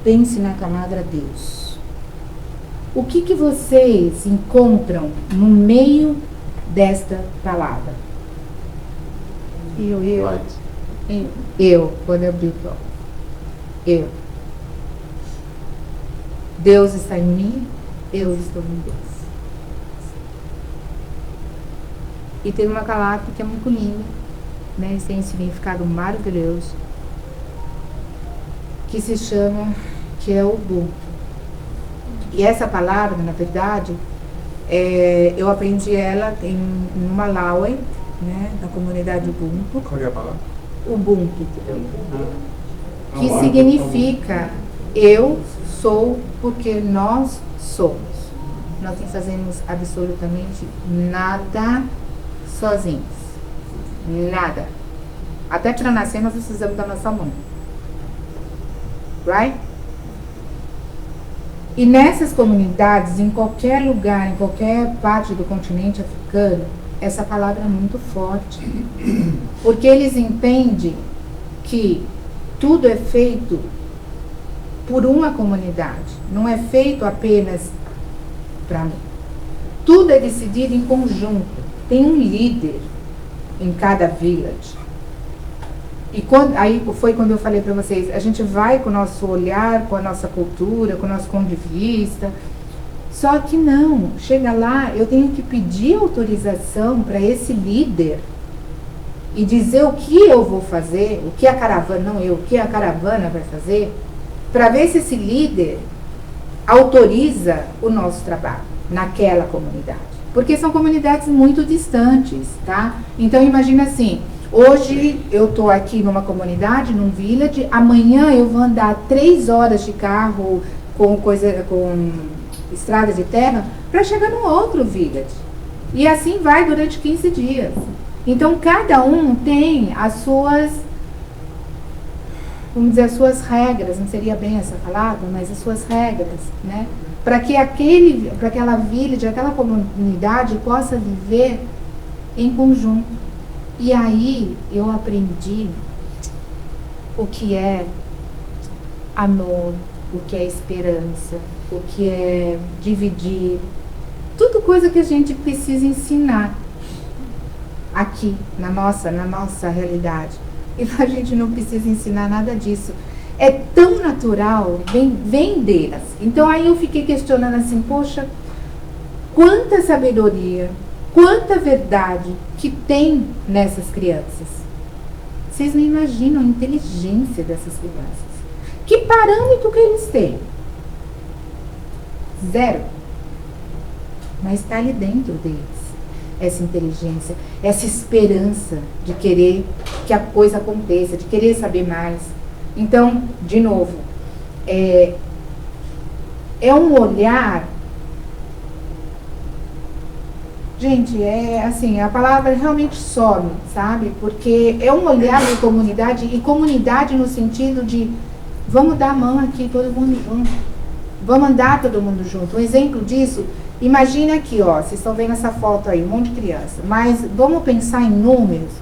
Pense na palavra Deus. O que vocês encontram no meio desta palavra? Eu, quando eu abri o eu. Deus está em mim, eu estou em Deus. E tem uma palavra que é muito linda, né? Tem um significado maravilhoso, que se chama, que é Ubuntu. E essa palavra, na verdade, eu aprendi ela em Malawi, né? Na comunidade Ubuntu. Qual é a palavra? Ubuntu. Que significa eu sou porque nós somos. Nós não fazemos absolutamente nada sozinhos. Nada. Até para nascer nós precisamos da nossa mãe. Right? E nessas comunidades, em qualquer lugar, em qualquer parte do continente africano, essa palavra é muito forte. Porque eles entendem que tudo é feito por uma comunidade. Não é feito apenas para mim. Tudo é decidido em conjunto. Tem um líder em cada village. E aí foi quando eu falei para vocês, a gente vai com o nosso olhar, com a nossa cultura, com o nosso ponto de vista. Só que não, chega lá, eu tenho que pedir autorização para esse líder e dizer o que eu vou fazer, o que a caravana, não eu, o que a caravana vai fazer, para ver se esse líder autoriza o nosso trabalho naquela comunidade. Porque são comunidades muito distantes, tá? Então imagina assim, hoje eu estou aqui numa comunidade, num village, amanhã eu vou andar 3 horas de carro com estrada de terra para chegar num outro village. E assim vai durante 15 dias. Então cada um tem as suas, vamos dizer, as suas regras, não seria bem essa palavra, mas as suas regras, né? Para que aquela village, aquela comunidade possa viver em conjunto. E aí eu aprendi o que é amor, o que é esperança, o que é dividir. Tudo coisa que a gente precisa ensinar aqui, na nossa realidade. E a gente não precisa ensinar nada disso. É tão natural, vem delas. Então aí eu fiquei questionando assim, poxa, quanta sabedoria, quanta verdade que tem nessas crianças. Vocês não imaginam a inteligência dessas crianças. Que parâmetro que eles têm? 0. Mas está ali dentro deles essa inteligência, essa esperança de querer que a coisa aconteça, de querer saber mais. Então, de novo, é um olhar. Gente, assim, a palavra realmente some, sabe? Porque é um olhar de comunidade, e comunidade no sentido de vamos dar a mão aqui, todo mundo junto. Vamos andar todo mundo junto. Um exemplo disso, imagina aqui, ó, vocês estão vendo essa foto aí, um monte de criança, mas vamos pensar em números,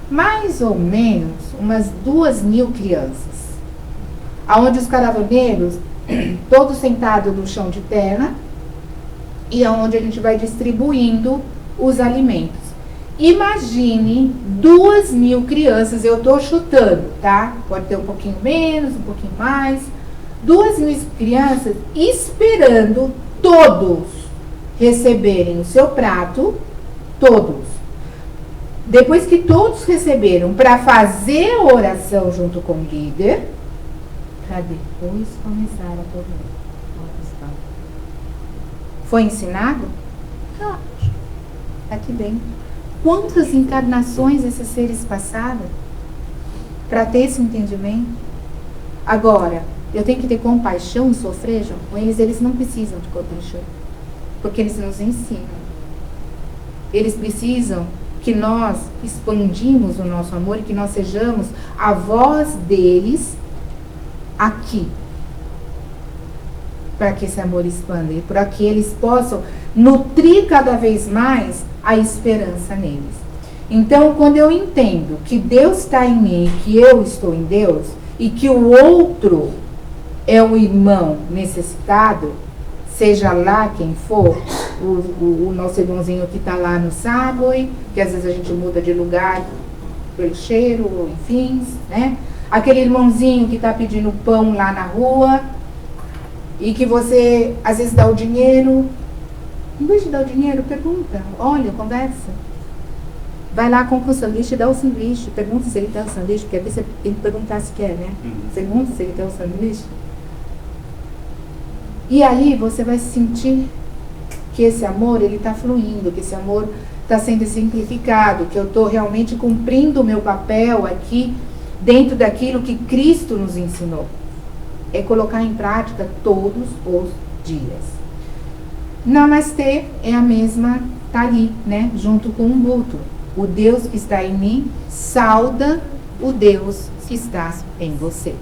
mais ou menos umas 2.000 crianças, aonde os caravaneiros, todos sentados no chão de terra, e aonde a gente vai distribuindo os alimentos. Imagine 2.000 crianças, eu estou chutando, tá? Pode ter um pouquinho menos, um pouquinho mais. 2.000 crianças esperando todos receberem o seu prato, todos. Depois que todos receberam, para fazer a oração junto com o líder, para depois começar a comer. Foi ensinado? Não. Aqui dentro. Quantas encarnações esses seres passaram para ter esse entendimento? Agora, eu tenho que ter compaixão e sofrer com eles? Eles não precisam de compaixão, porque eles nos ensinam. Eles precisam que nós expandimos o nosso amor e que nós sejamos a voz deles aqui, para que esse amor expanda e para que eles possam nutrir cada vez mais a esperança neles. Então, quando eu entendo que Deus está em mim, que eu estou em Deus, e que o outro é o irmão necessitado, seja lá quem for, o nosso irmãozinho que está lá no Subway, que às vezes a gente muda de lugar pelo cheiro, enfim, né? Aquele irmãozinho que está pedindo pão lá na rua e que você às vezes dá o dinheiro. Em vez de dar o dinheiro, pergunta, olha, conversa. Vai lá, compra o sanduíche e dá o sanduíche. Pergunta se ele quer o sanduíche, porque às vezes ele perguntar se quer, né? Pergunta se ele quer o sanduíche. E aí você vai sentir que esse amor, ele está fluindo, que esse amor está sendo simplificado, que eu estou realmente cumprindo o meu papel aqui dentro daquilo que Cristo nos ensinou. É colocar em prática todos os dias. Namastê é a mesma, tá ali, né? Junto com o Ubuntu. O Deus que está em mim sauda o Deus que está em você.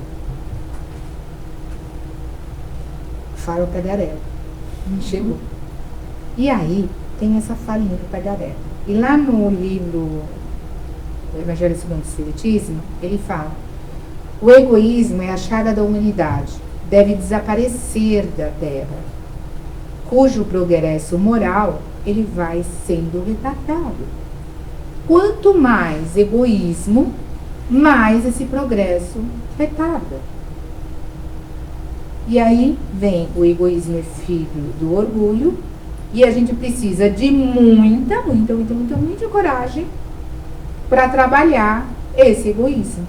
Fala o tagarela. Chegou. E aí, tem essa falinha do tagarela. E lá no livro do Evangelho segundo o Espiritismo, ele fala: o egoísmo é a chaga da humanidade. Deve desaparecer da Terra, cujo progresso moral ele vai sendo retardado. Quanto mais egoísmo, mais esse progresso retarda. E aí vem o egoísmo, é filho do orgulho, e a gente precisa de muita coragem para trabalhar esse egoísmo.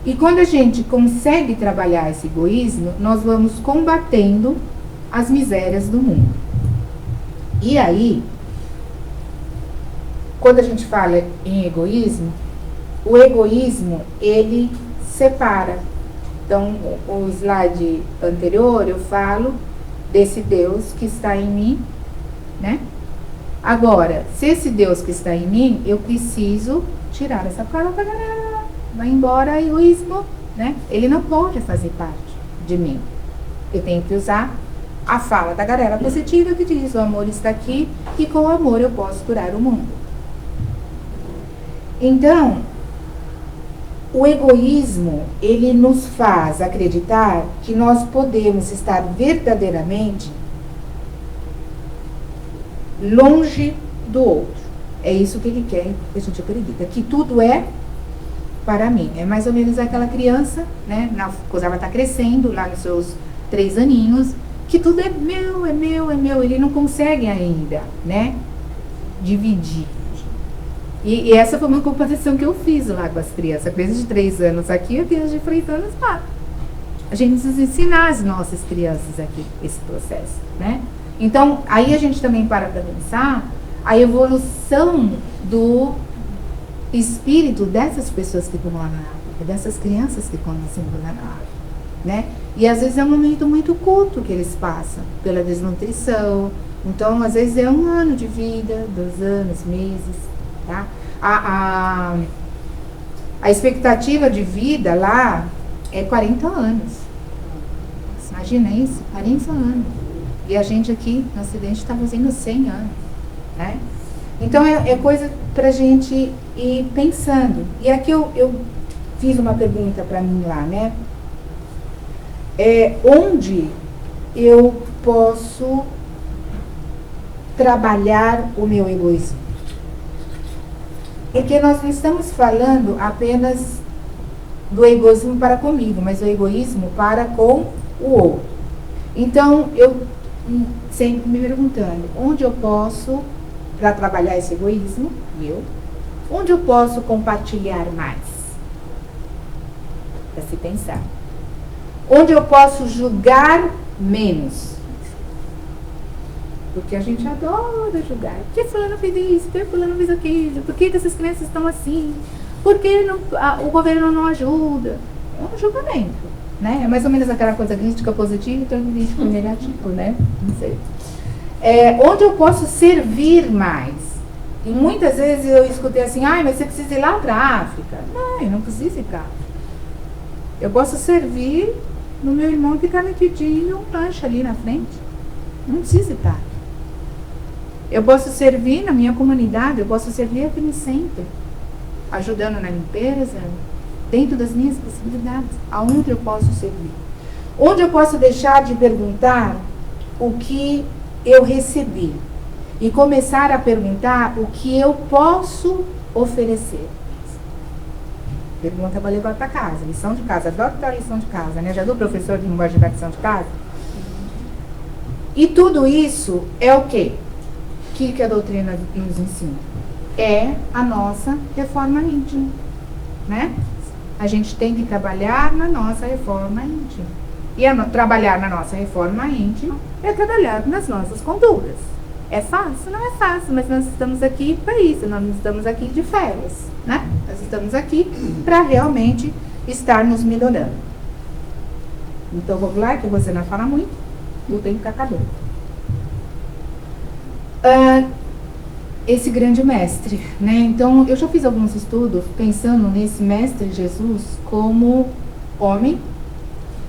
E quando a gente consegue trabalhar esse egoísmo, nós vamos combatendo as misérias do mundo. E aí, quando a gente fala em egoísmo, o egoísmo, ele separa. Então, o slide anterior, eu falo desse Deus que está em mim, né? Agora, se esse Deus que está em mim, eu preciso tirar essa cara, vai embora egoísmo, né? Ele não pode fazer parte de mim. Eu tenho que usar a fala da galera positiva que diz: o amor está aqui e com o amor eu posso curar o mundo. Então, o egoísmo, ele nos faz acreditar que nós podemos estar verdadeiramente longe do outro. É isso que ele quer que a gente acredita, que tudo é para mim. É mais ou menos aquela criança, né, quando ela está crescendo, lá nos seus 3 aninhos, que tudo é meu, é meu, é meu. Ele não consegue ainda, né, dividir. E essa foi uma comparação que eu fiz lá com as crianças. A criança de 3 anos aqui, a criança de 3 anos lá. A gente precisa ensinar as nossas crianças aqui esse processo, né? Então, aí a gente também para pensar a evolução do espírito dessas pessoas que estão lá na África, dessas crianças que estão nascendo lá na África, né? E às vezes é um momento muito curto que eles passam pela desnutrição. Então, às vezes é 1 ano de vida, 2 anos, meses, tá? A expectativa de vida lá é 40 anos. Imagina isso, 40 anos. E a gente aqui no Ocidente está fazendo 100 anos, né? Então é coisa pra gente ir pensando. E aqui eu fiz uma pergunta para mim lá, né? Onde eu posso trabalhar o meu egoísmo? Porque nós não estamos falando apenas do egoísmo para comigo, mas o egoísmo para com o outro. Então, eu sempre me perguntando, onde eu posso, para trabalhar esse egoísmo, onde eu posso compartilhar mais? Para se pensar. Onde eu posso julgar menos? Porque a gente adora julgar. Por que fulano fez isso? Por que fulano fez aquilo? Por que essas crianças estão assim? Por que o governo não ajuda? É um julgamento, né? É mais ou menos aquela coisa crítica positiva e crítica negativa, né? Não sei. Onde eu posso servir mais? E muitas vezes eu escutei assim: mas você precisa ir lá para a África. Não, eu não preciso ir para a África. Eu posso servir no meu irmão que está me pedindo um lanche ali na frente. Não preciso ir para a África. Eu posso servir na minha comunidade, eu posso servir aqui no centro, ajudando na limpeza, dentro das minhas possibilidades. Aonde eu posso servir? Onde eu posso deixar de perguntar o que eu recebi e começar a perguntar o que eu posso oferecer. Pergunta, vou levar para casa. Lição de casa. Adoro dar lição de casa, né? Já do professor de linguagem de lição de casa. E tudo isso é o quê? O que a doutrina nos ensina? É a nossa reforma íntima, né? A gente tem que trabalhar na nossa reforma íntima. E trabalhar na nossa reforma íntima é trabalhar nas nossas condutas. É fácil? Não é fácil, mas nós estamos aqui para isso, nós não estamos aqui de férias, né? Nós estamos aqui para realmente estar nos melhorando. Então vamos lá, que você não fala muito, o tempo está acabando. Esse grande mestre, né? Então eu já fiz alguns estudos pensando nesse mestre Jesus como homem,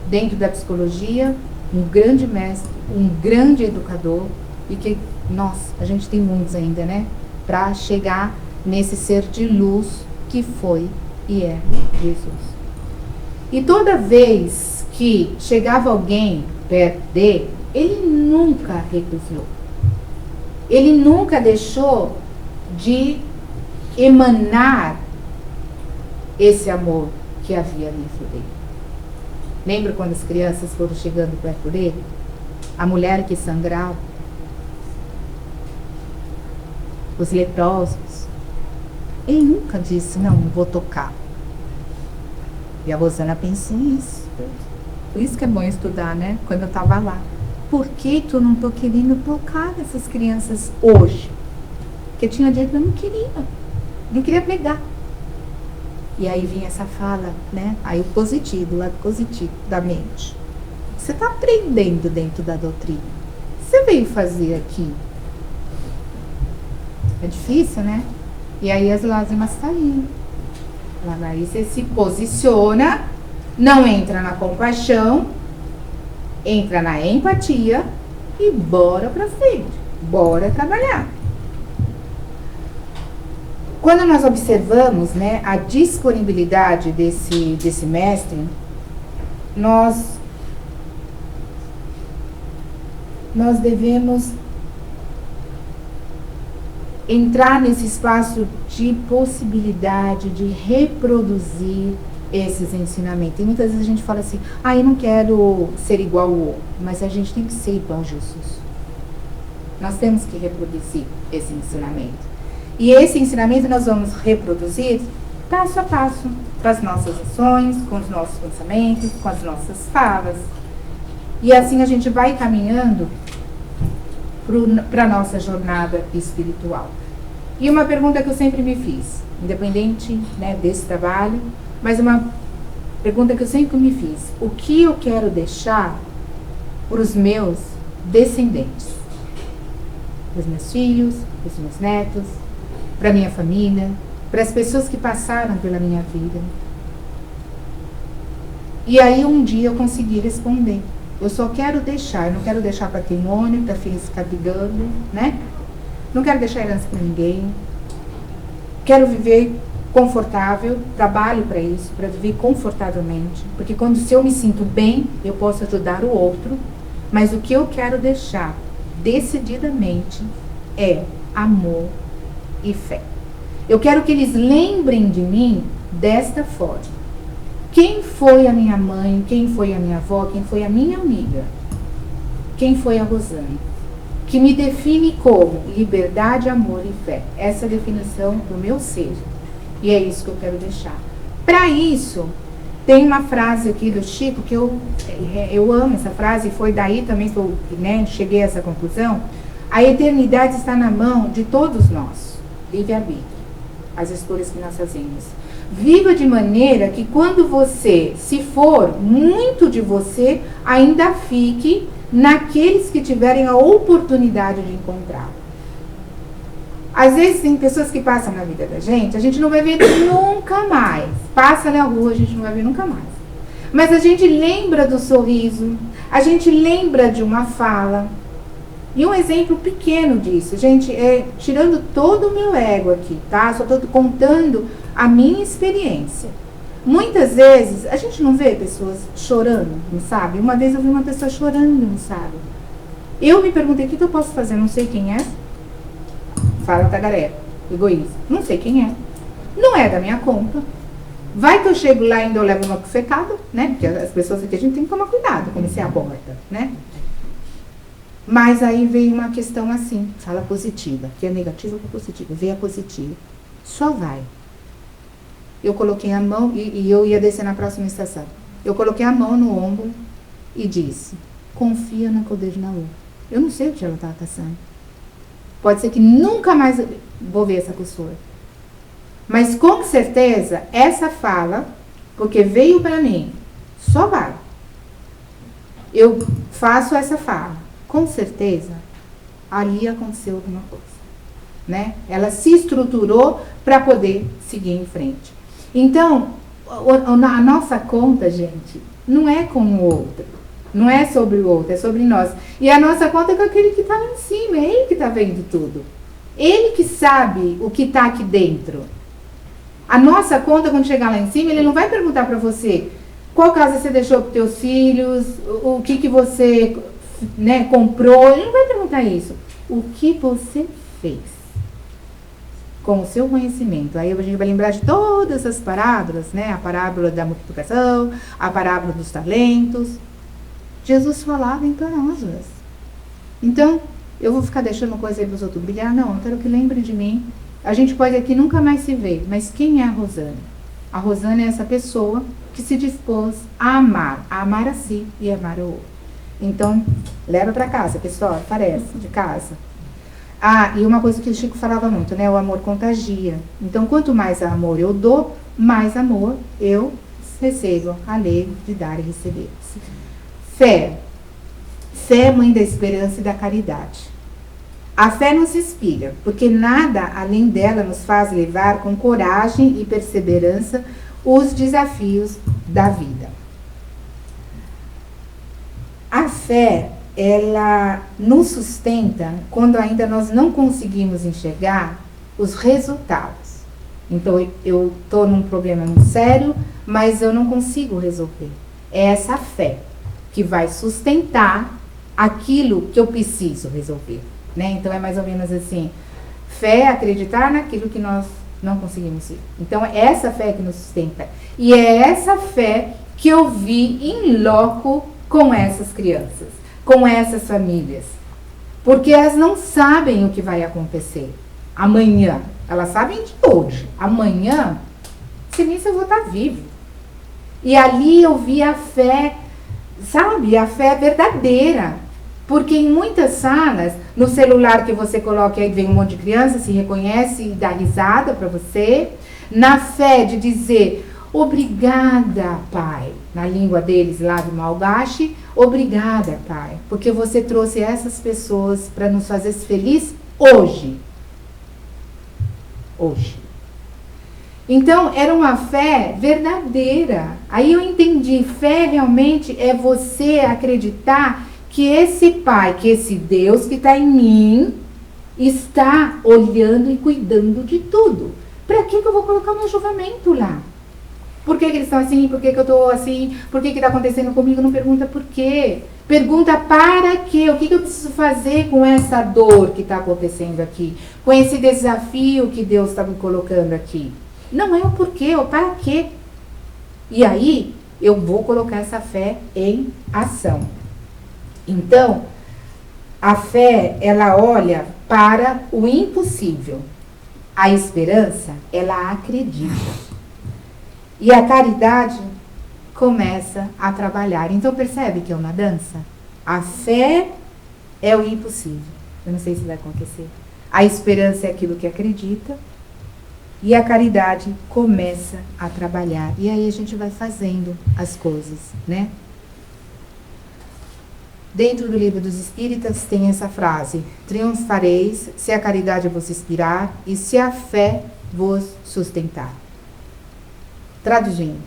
dentro da psicologia, um grande mestre, um grande educador, e que, nossa, a gente tem muitos ainda, né? Para chegar nesse ser de luz que foi e é Jesus. E toda vez que chegava alguém perto dele, ele nunca recusou. Ele nunca deixou de emanar esse amor que havia dentro dele. Lembra quando as crianças foram chegando perto dele? A mulher que sangrava, os leprosos. Ele nunca disse, não vou tocar. E a Rosana pensa nisso. Por isso que é bom estudar, né? Quando eu estava lá. Por que tu não tô querendo tocar essas crianças hoje? Porque tinha dia que eu não queria pegar. E aí vinha essa fala, né? Aí o positivo, o lado positivo da mente. Você está aprendendo dentro da doutrina. Você veio fazer aqui. É difícil, né? E aí as lágrimas saíram. Aí você se posiciona, não entra na compaixão, entra na empatia e bora pra frente. Bora trabalhar. Quando nós observamos, né, a disponibilidade desse mestre, nós devemos entrar nesse espaço de possibilidade de reproduzir esses ensinamentos. E muitas vezes a gente fala assim, eu não quero ser igual ao outro, mas a gente tem que ser igual a Jesus. Nós temos que reproduzir esse ensinamento. E esse ensinamento nós vamos reproduzir passo a passo, com as nossas ações, com os nossos pensamentos, com as nossas falas. E assim a gente vai caminhando para a nossa jornada espiritual. E uma pergunta que eu sempre me fiz, independente, né, desse trabalho, mas uma pergunta que eu sempre me fiz: o que eu quero deixar para os meus descendentes? Para os meus filhos, para os meus netos, para a minha família, para as pessoas que passaram pela minha vida. E aí um dia eu consegui responder. Eu só quero deixar, eu não quero deixar patrimônio, para filhos ficar brigando, né? Não quero deixar herança para ninguém. Quero viver confortável, trabalho para isso, para viver confortavelmente. Porque se eu me sinto bem, eu posso ajudar o outro. Mas o que eu quero deixar, decididamente, é amor e fé. Eu quero que eles lembrem de mim desta forma. Quem foi a minha mãe, quem foi a minha avó, quem foi a minha amiga, quem foi a Rosane, que me define como liberdade, amor e fé. Essa é a definição do meu ser. E é isso que eu quero deixar. Para isso, tem uma frase aqui do Chico que eu amo essa frase, e foi daí também que eu, né, cheguei a essa conclusão. A eternidade está na mão de todos nós. Livre-arbítrio. As escolhas que nós fazemos. Viva de maneira que quando você, se for muito de você, ainda fique naqueles que tiverem a oportunidade de encontrar. Às vezes tem pessoas que passam na vida da gente, a gente não vai ver nunca mais. Passa na rua, a gente não vai ver nunca mais. Mas a gente lembra do sorriso, a gente lembra de uma fala. E um exemplo pequeno disso, gente, tirando todo o meu ego aqui, tá? Só estou contando a minha experiência. Muitas vezes, a gente não vê pessoas chorando, não sabe? Uma vez eu vi uma pessoa chorando, não sabe? Eu me perguntei, o que eu posso fazer? Não sei quem é. Fala tagarela, egoísmo. Não sei quem é. Não é da minha conta. Vai que eu chego lá e ainda eu levo uma bufetada, né? Porque as pessoas aqui a gente tem que tomar cuidado como se aborda, né? Mas aí veio uma questão assim, fala positiva, que é negativa ou positiva, veio a positiva. Só vai. Eu coloquei a mão, e eu ia descer na próxima estação. Eu coloquei a mão no ombro e disse, confia na Kodesh-Naú. Eu não sei o que ela estava passando. Pode ser que nunca mais vou ver essa pessoa. Mas com certeza, essa fala, porque veio para mim, só vai. Eu faço essa fala. Com certeza, ali aconteceu alguma coisa. Né? Ela se estruturou para poder seguir em frente. Então, a nossa conta, gente, não é com o outro. Não é sobre o outro, é sobre nós. E a nossa conta é com aquele que está lá em cima. É ele que está vendo tudo. Ele que sabe o que está aqui dentro. A nossa conta, quando chegar lá em cima, ele não vai perguntar para você qual casa você deixou para os teus filhos, o que você, né, comprou. Ele não vai perguntar isso. O que você fez com o seu conhecimento. Aí a gente vai lembrar de todas as parábolas, né? A parábola da multiplicação, a parábola dos talentos. Jesus falava em parábolas. Então, eu vou ficar deixando coisa aí para os outros brilhar? Não, eu quero que lembrem de mim. A gente pode aqui nunca mais se ver, mas quem é a Rosane? A Rosane é essa pessoa que se dispôs a amar a si e a amar o outro. Então, leva para casa, pessoal, parece, de casa. Ah, e uma coisa que o Chico falava muito, né? O amor contagia. Então, quanto mais amor eu dou, mais amor eu recebo. A lei de dar e receber. Fé. Fé é mãe da esperança e da caridade. A fé nos inspira, porque nada além dela nos faz levar com coragem e perseverança os desafios da vida. A fé, ela nos sustenta quando ainda nós não conseguimos enxergar os resultados. Então, eu estou num problema muito sério, mas eu não consigo resolver. É essa fé que vai sustentar aquilo que eu preciso resolver. Né? Então, é mais ou menos assim, fé é acreditar naquilo que nós não conseguimos ver. Então, é essa fé que nos sustenta. E é essa fé que eu vi em loco com essas crianças, com essas famílias. Porque elas não sabem o que vai acontecer amanhã. Elas sabem de hoje. Amanhã, se nem se eu vou estar vivo. E ali eu vi a fé, sabe? A fé verdadeira. Porque em muitas salas, no celular que você coloca aí, vem um monte de criança, se reconhece e dá risada para você. Na fé de dizer, obrigada, pai. Na língua deles, lá do Malgache, obrigada, pai. Porque você trouxe essas pessoas para nos fazer felizes hoje. Hoje. Então, era uma fé verdadeira. Aí eu entendi, fé realmente é você acreditar que esse Pai, que esse Deus que está em mim, está olhando e cuidando de tudo. Para que eu vou colocar meu julgamento lá? Por que eles estão assim? Por que eu estou assim? Por que está acontecendo comigo? Não pergunta por quê. Pergunta para quê? O que eu preciso fazer com essa dor que está acontecendo aqui? Com esse desafio que Deus está me colocando aqui? Não é o porquê, o para quê. E aí, eu vou colocar essa fé em ação. Então, a fé, ela olha para o impossível. A esperança, ela acredita. E a caridade começa a trabalhar. Então, percebe que é uma dança? A fé é o impossível. Eu não sei se vai acontecer. A esperança é aquilo que acredita. E a caridade começa a trabalhar. E aí a gente vai fazendo as coisas, né? Dentro do Livro dos Espíritas tem essa frase: triunfareis se a caridade vos inspirar e se a fé vos sustentar. Traduzindo,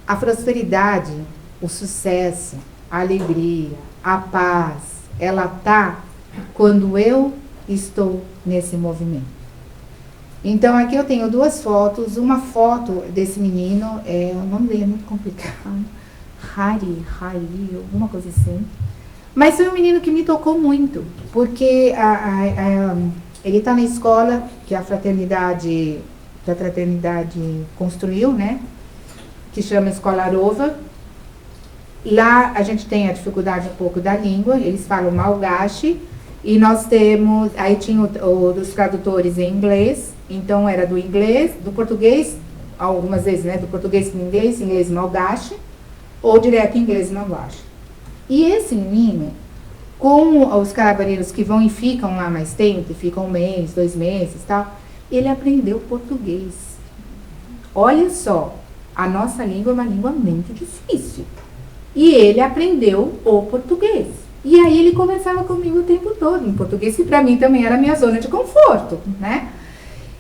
a prosperidade, o sucesso, a alegria, a paz, ela está quando eu estou nesse movimento. Então, aqui eu tenho duas fotos. Uma foto desse menino, o nome dele é muito complicado, Hari, alguma coisa assim. Mas foi um menino que me tocou muito, porque ele está na escola, que é a Fraternidade da fraternidade construiu, né? Que chama Escola Arova. Lá a gente tem a dificuldade um pouco da língua, eles falam malgache, e nós temos, aí tinha os tradutores em inglês, então era do inglês, do português, algumas vezes, né, do português para o inglês, inglês malgache, ou direto inglês malgache. E esse menino, como os carabaneiros que vão e ficam lá mais tempo, ficam 1 mês, 2 meses e tal, ele aprendeu português. Olha só, a nossa língua é uma língua muito difícil. E ele aprendeu o português. E aí ele conversava comigo o tempo todo em português, que para mim também era a minha zona de conforto, né?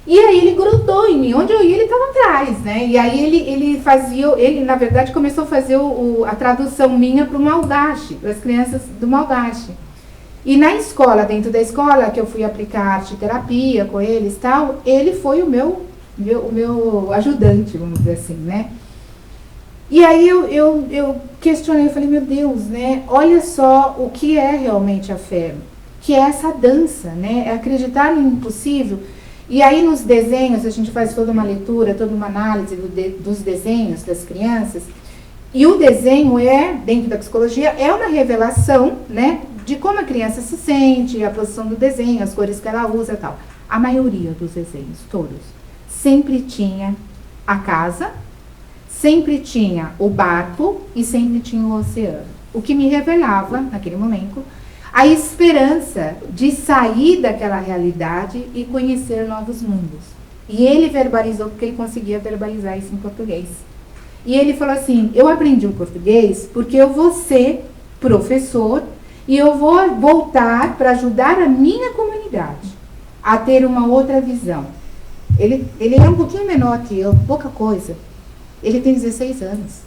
E aí ele grudou em mim, onde eu ia ele estava atrás, né? E aí ele na verdade começou a fazer a tradução minha para o malgache, para as crianças do malgache. E na escola, dentro da escola, que eu fui aplicar arte terapia com eles e tal, ele foi o meu ajudante, vamos dizer assim, né? E aí eu questionei, eu falei, meu Deus, né? Olha só o que é realmente a fé, que é essa dança, né? É acreditar no impossível. E aí nos desenhos, a gente faz toda uma leitura, toda uma análise dos desenhos das crianças. E o desenho dentro da psicologia, é uma revelação, né? De como a criança se sente, a posição do desenho, as cores que ela usa e tal. A maioria dos desenhos, todos, sempre tinha a casa, sempre tinha o barco e sempre tinha o oceano. O que me revelava, naquele momento, a esperança de sair daquela realidade e conhecer novos mundos. E ele verbalizou, porque ele conseguia verbalizar isso em português. E ele falou assim, eu aprendi o português porque eu vou ser professor e eu vou voltar para ajudar a minha comunidade a ter uma outra visão. Ele é um pouquinho menor que eu, pouca coisa. Ele tem 16 anos.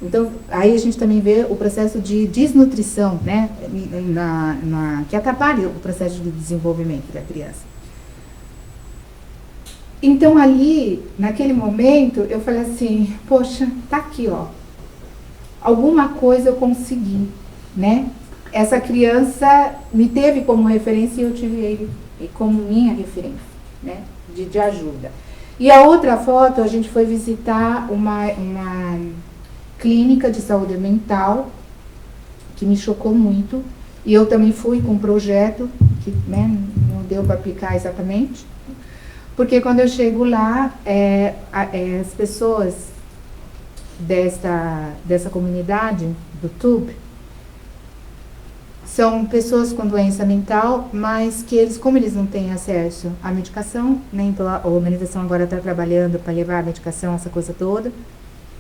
Então, aí a gente também vê o processo de desnutrição, né, que atrapalha o processo de desenvolvimento da criança. Então, ali, naquele momento, eu falei assim, poxa, tá aqui, ó. Alguma coisa eu consegui, né? Essa criança me teve como referência e eu tive ele como minha referência, né, de ajuda. E a outra foto, a gente foi visitar uma clínica de saúde mental, que me chocou muito, e eu também fui com um projeto, que, né, não deu para aplicar exatamente, porque quando eu chego lá, as pessoas dessa comunidade, do TUB, são pessoas com doença mental, mas que eles, como eles não têm acesso à medicação, né, então a organização agora está trabalhando para levar a medicação, essa coisa toda,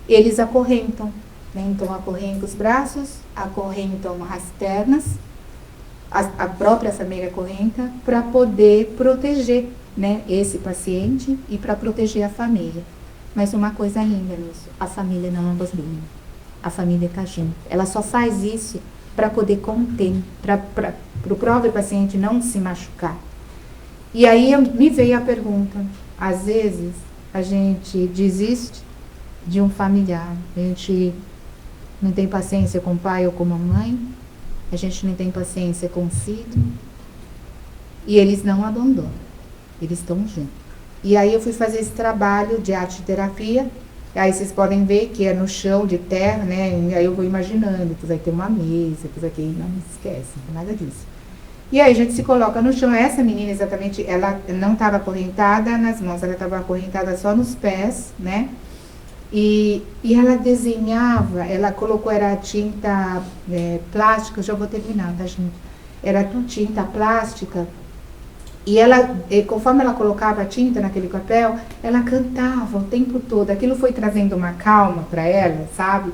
eles acorrentam, né, então acorrentam os braços, acorrentam as pernas, a própria família acorrenta, para poder proteger, né, esse paciente e para proteger a família. Mas uma coisa linda nisso, a família não é boazinha, a família está junto. Ela só faz isso para poder conter, para o próprio paciente não se machucar. E aí me veio a pergunta, às vezes a gente desiste de um familiar, a gente não tem paciência com o pai ou com a mãe, a gente não tem paciência com o filho, e eles não abandonam, eles estão juntos. E aí eu fui fazer esse trabalho de arte-terapia. Aí vocês podem ver que é no chão de terra, né? E aí eu vou imaginando, depois vai ter uma mesa, depois aqui, não esquece, nada disso. E aí a gente se coloca no chão. Essa menina exatamente, ela não estava acorrentada nas mãos, ela estava acorrentada só nos pés, né? E ela desenhava, ela colocou, era tinta plástica, eu já vou terminar, tá, gente? Era tinta plástica. E ela, conforme ela colocava a tinta naquele papel, ela cantava o tempo todo. Aquilo foi trazendo uma calma para ela, sabe?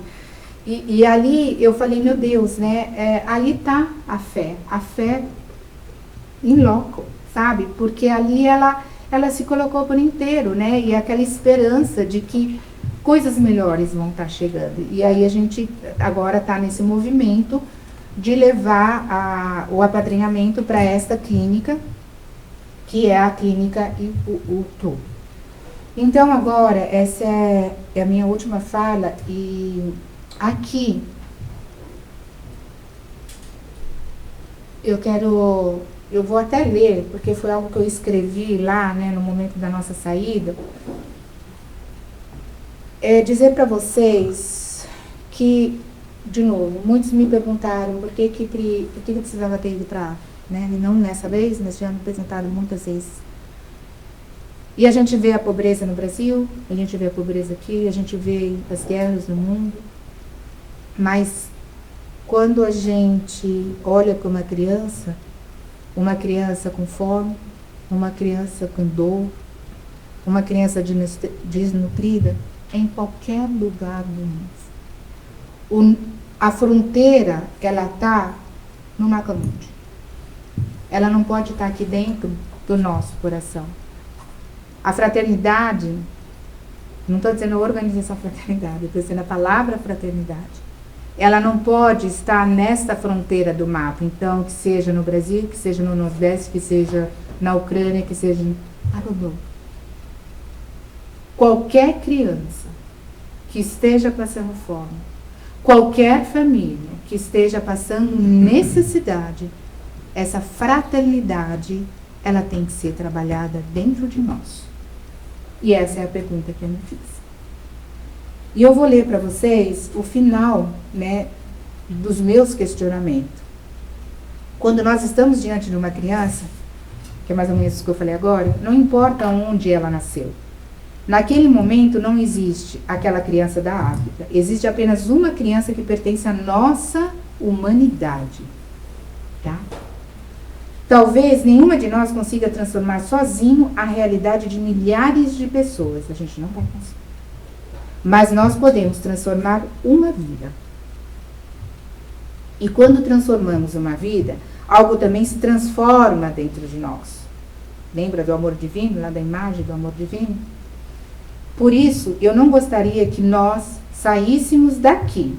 E ali eu falei, meu Deus, né? Ali tá a fé em loco, sabe? Porque ali ela se colocou por inteiro, né? E aquela esperança de que coisas melhores vão estar chegando. E aí a gente agora está nesse movimento de levar o apadrinhamento para esta clínica, que é a clínica Ipuutu. Então agora, essa é a minha última fala, e aqui eu quero eu vou até ler, porque foi algo que eu escrevi lá, né, no momento da nossa saída, é dizer para vocês que, de novo, muitos me perguntaram por que eu precisava ter ido para, né, e não nessa vez, mas já me apresentaram muitas vezes. E a gente vê a pobreza no Brasil, a gente vê a pobreza aqui, a gente vê as guerras no mundo, mas quando a gente olha para uma criança com fome, uma criança com dor, uma criança desnutrida, em qualquer lugar do mundo. A fronteira, ela está no Macamundi. Ela não pode estar aqui dentro do nosso coração. A fraternidade, não estou dizendo a organização fraternidade, estou dizendo a palavra fraternidade. Ela não pode estar nesta fronteira do mapa, então, que seja no Brasil, que seja no Nordeste, que seja na Ucrânia, que seja em Arudô. Qualquer criança que esteja passando fome, qualquer família que esteja passando necessidade, essa fraternidade, ela tem que ser trabalhada dentro de nós. E essa é a pergunta que eu me fiz. E eu vou ler para vocês o final, né, dos meus questionamentos. Quando nós estamos diante de uma criança, que é mais ou menos isso que eu falei agora, não importa onde ela nasceu. Naquele momento não existe aquela criança da África. Existe apenas uma criança que pertence à nossa humanidade. Tá? Talvez nenhuma de nós consiga transformar sozinho a realidade de milhares de pessoas. A gente não vai conseguir. Mas nós podemos transformar uma vida. E quando transformamos uma vida, algo também se transforma dentro de nós. Lembra do amor divino, lá da imagem do amor divino? Por isso, eu não gostaria que nós saíssemos daqui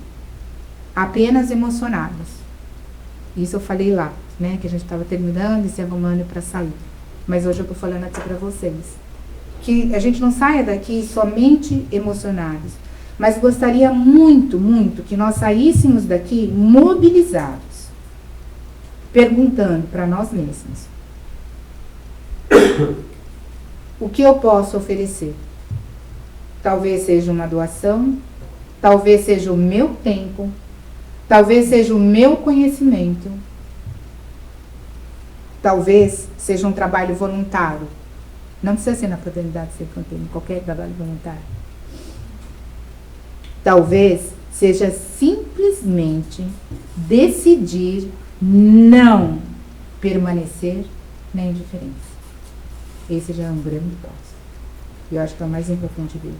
apenas emocionados. Isso eu falei lá, né, que a gente estava terminando e se arrumando para sair. Mas hoje eu estou falando aqui para vocês. Que a gente não saia daqui somente emocionados. Mas gostaria muito, muito que nós saíssemos daqui mobilizados. Perguntando para nós mesmos. O que eu posso oferecer? Talvez seja uma doação, talvez seja o meu tempo, talvez seja o meu conhecimento, talvez seja um trabalho voluntário. Não precisa ser na fraternidade ser contínua, qualquer trabalho voluntário. Talvez seja simplesmente decidir não permanecer na indiferença. Esse já é um grande passo. Eu acho que é o mais importante deles.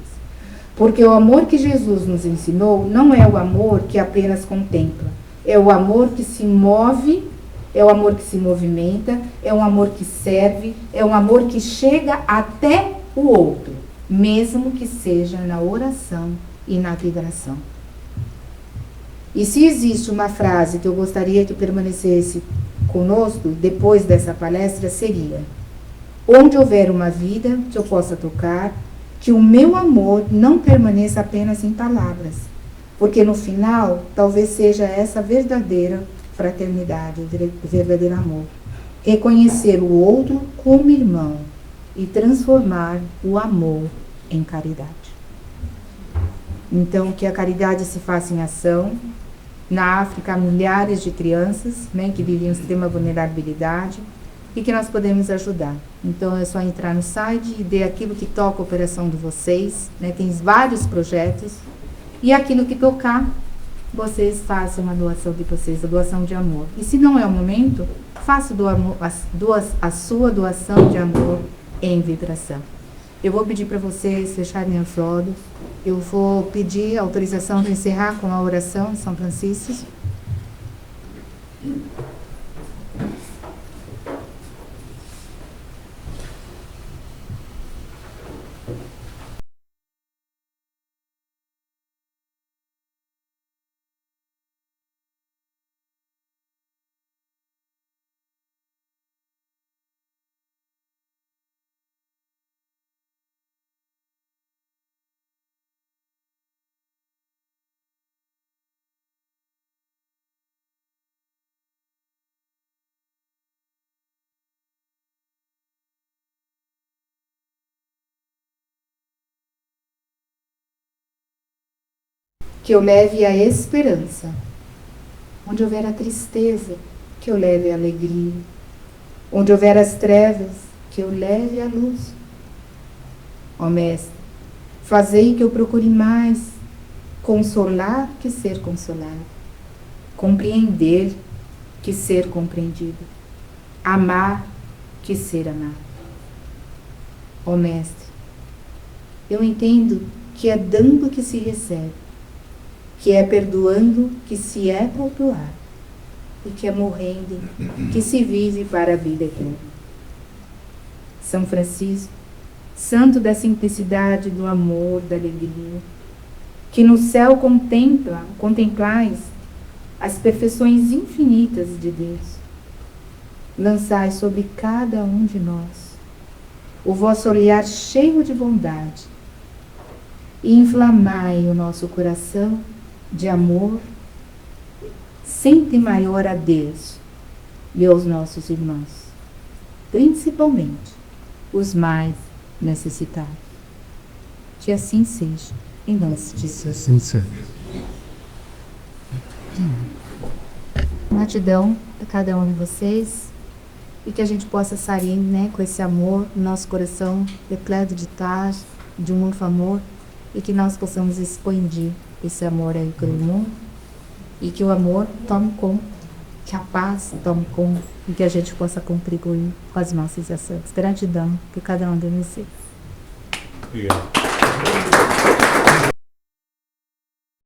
Porque o amor que Jesus nos ensinou não é o amor que apenas contempla. É o amor que se move, é o amor que se movimenta, é um amor que serve, é um amor que chega até o outro, mesmo que seja na oração e na vibração. E se existe uma frase que eu gostaria que permanecesse conosco depois dessa palestra, seria: onde houver uma vida que eu possa tocar, que o meu amor não permaneça apenas em palavras, porque no final talvez seja essa verdadeira fraternidade, o verdadeiro amor. Reconhecer o outro como irmão e transformar o amor em caridade. Então, que a caridade se faça em ação. Na África, há milhares de crianças, né, que vivem em extrema vulnerabilidade e que nós podemos ajudar. Então, é só entrar no site e ver aquilo que toca a operação de vocês, né, tem vários projetos, e aquilo que tocar, vocês façam a doação de vocês, a doação de amor. E se não é o momento, faça a sua doação de amor em vibração. Eu vou pedir para vocês fecharem os olhos. Eu vou pedir autorização de encerrar com a oração de São Francisco. que eu leve a esperança. Onde houver a tristeza, que eu leve a alegria. Onde houver as trevas, que eu leve a luz. Ó Mestre, fazei que eu procure mais consolar que ser consolado, compreender que ser compreendido, amar que ser amado. Ó Mestre, eu entendo que é dando que se recebe, que é perdoando que se é perdoado, e que é morrendo que se vive para a vida eterna. São Francisco, santo da simplicidade, do amor, da alegria, que no céu contemplais as perfeições infinitas de Deus, lançai sobre cada um de nós o vosso olhar cheio de bondade e inflamai o nosso coração de amor sempre maior a Deus e aos nossos irmãos, principalmente os mais necessitados. Que assim seja, em nome de Jesus. Assim seja. Gratidão a cada um de vocês e que a gente possa sair, né, com esse amor no nosso coração repleto de paz, de um novo amor, e que nós possamos expandir esse amor aí pelo mundo e que o amor tome conta, que a paz tome conta e que a gente possa contribuir com as nossas ações. Gratidão por cada um de vocês. Obrigado.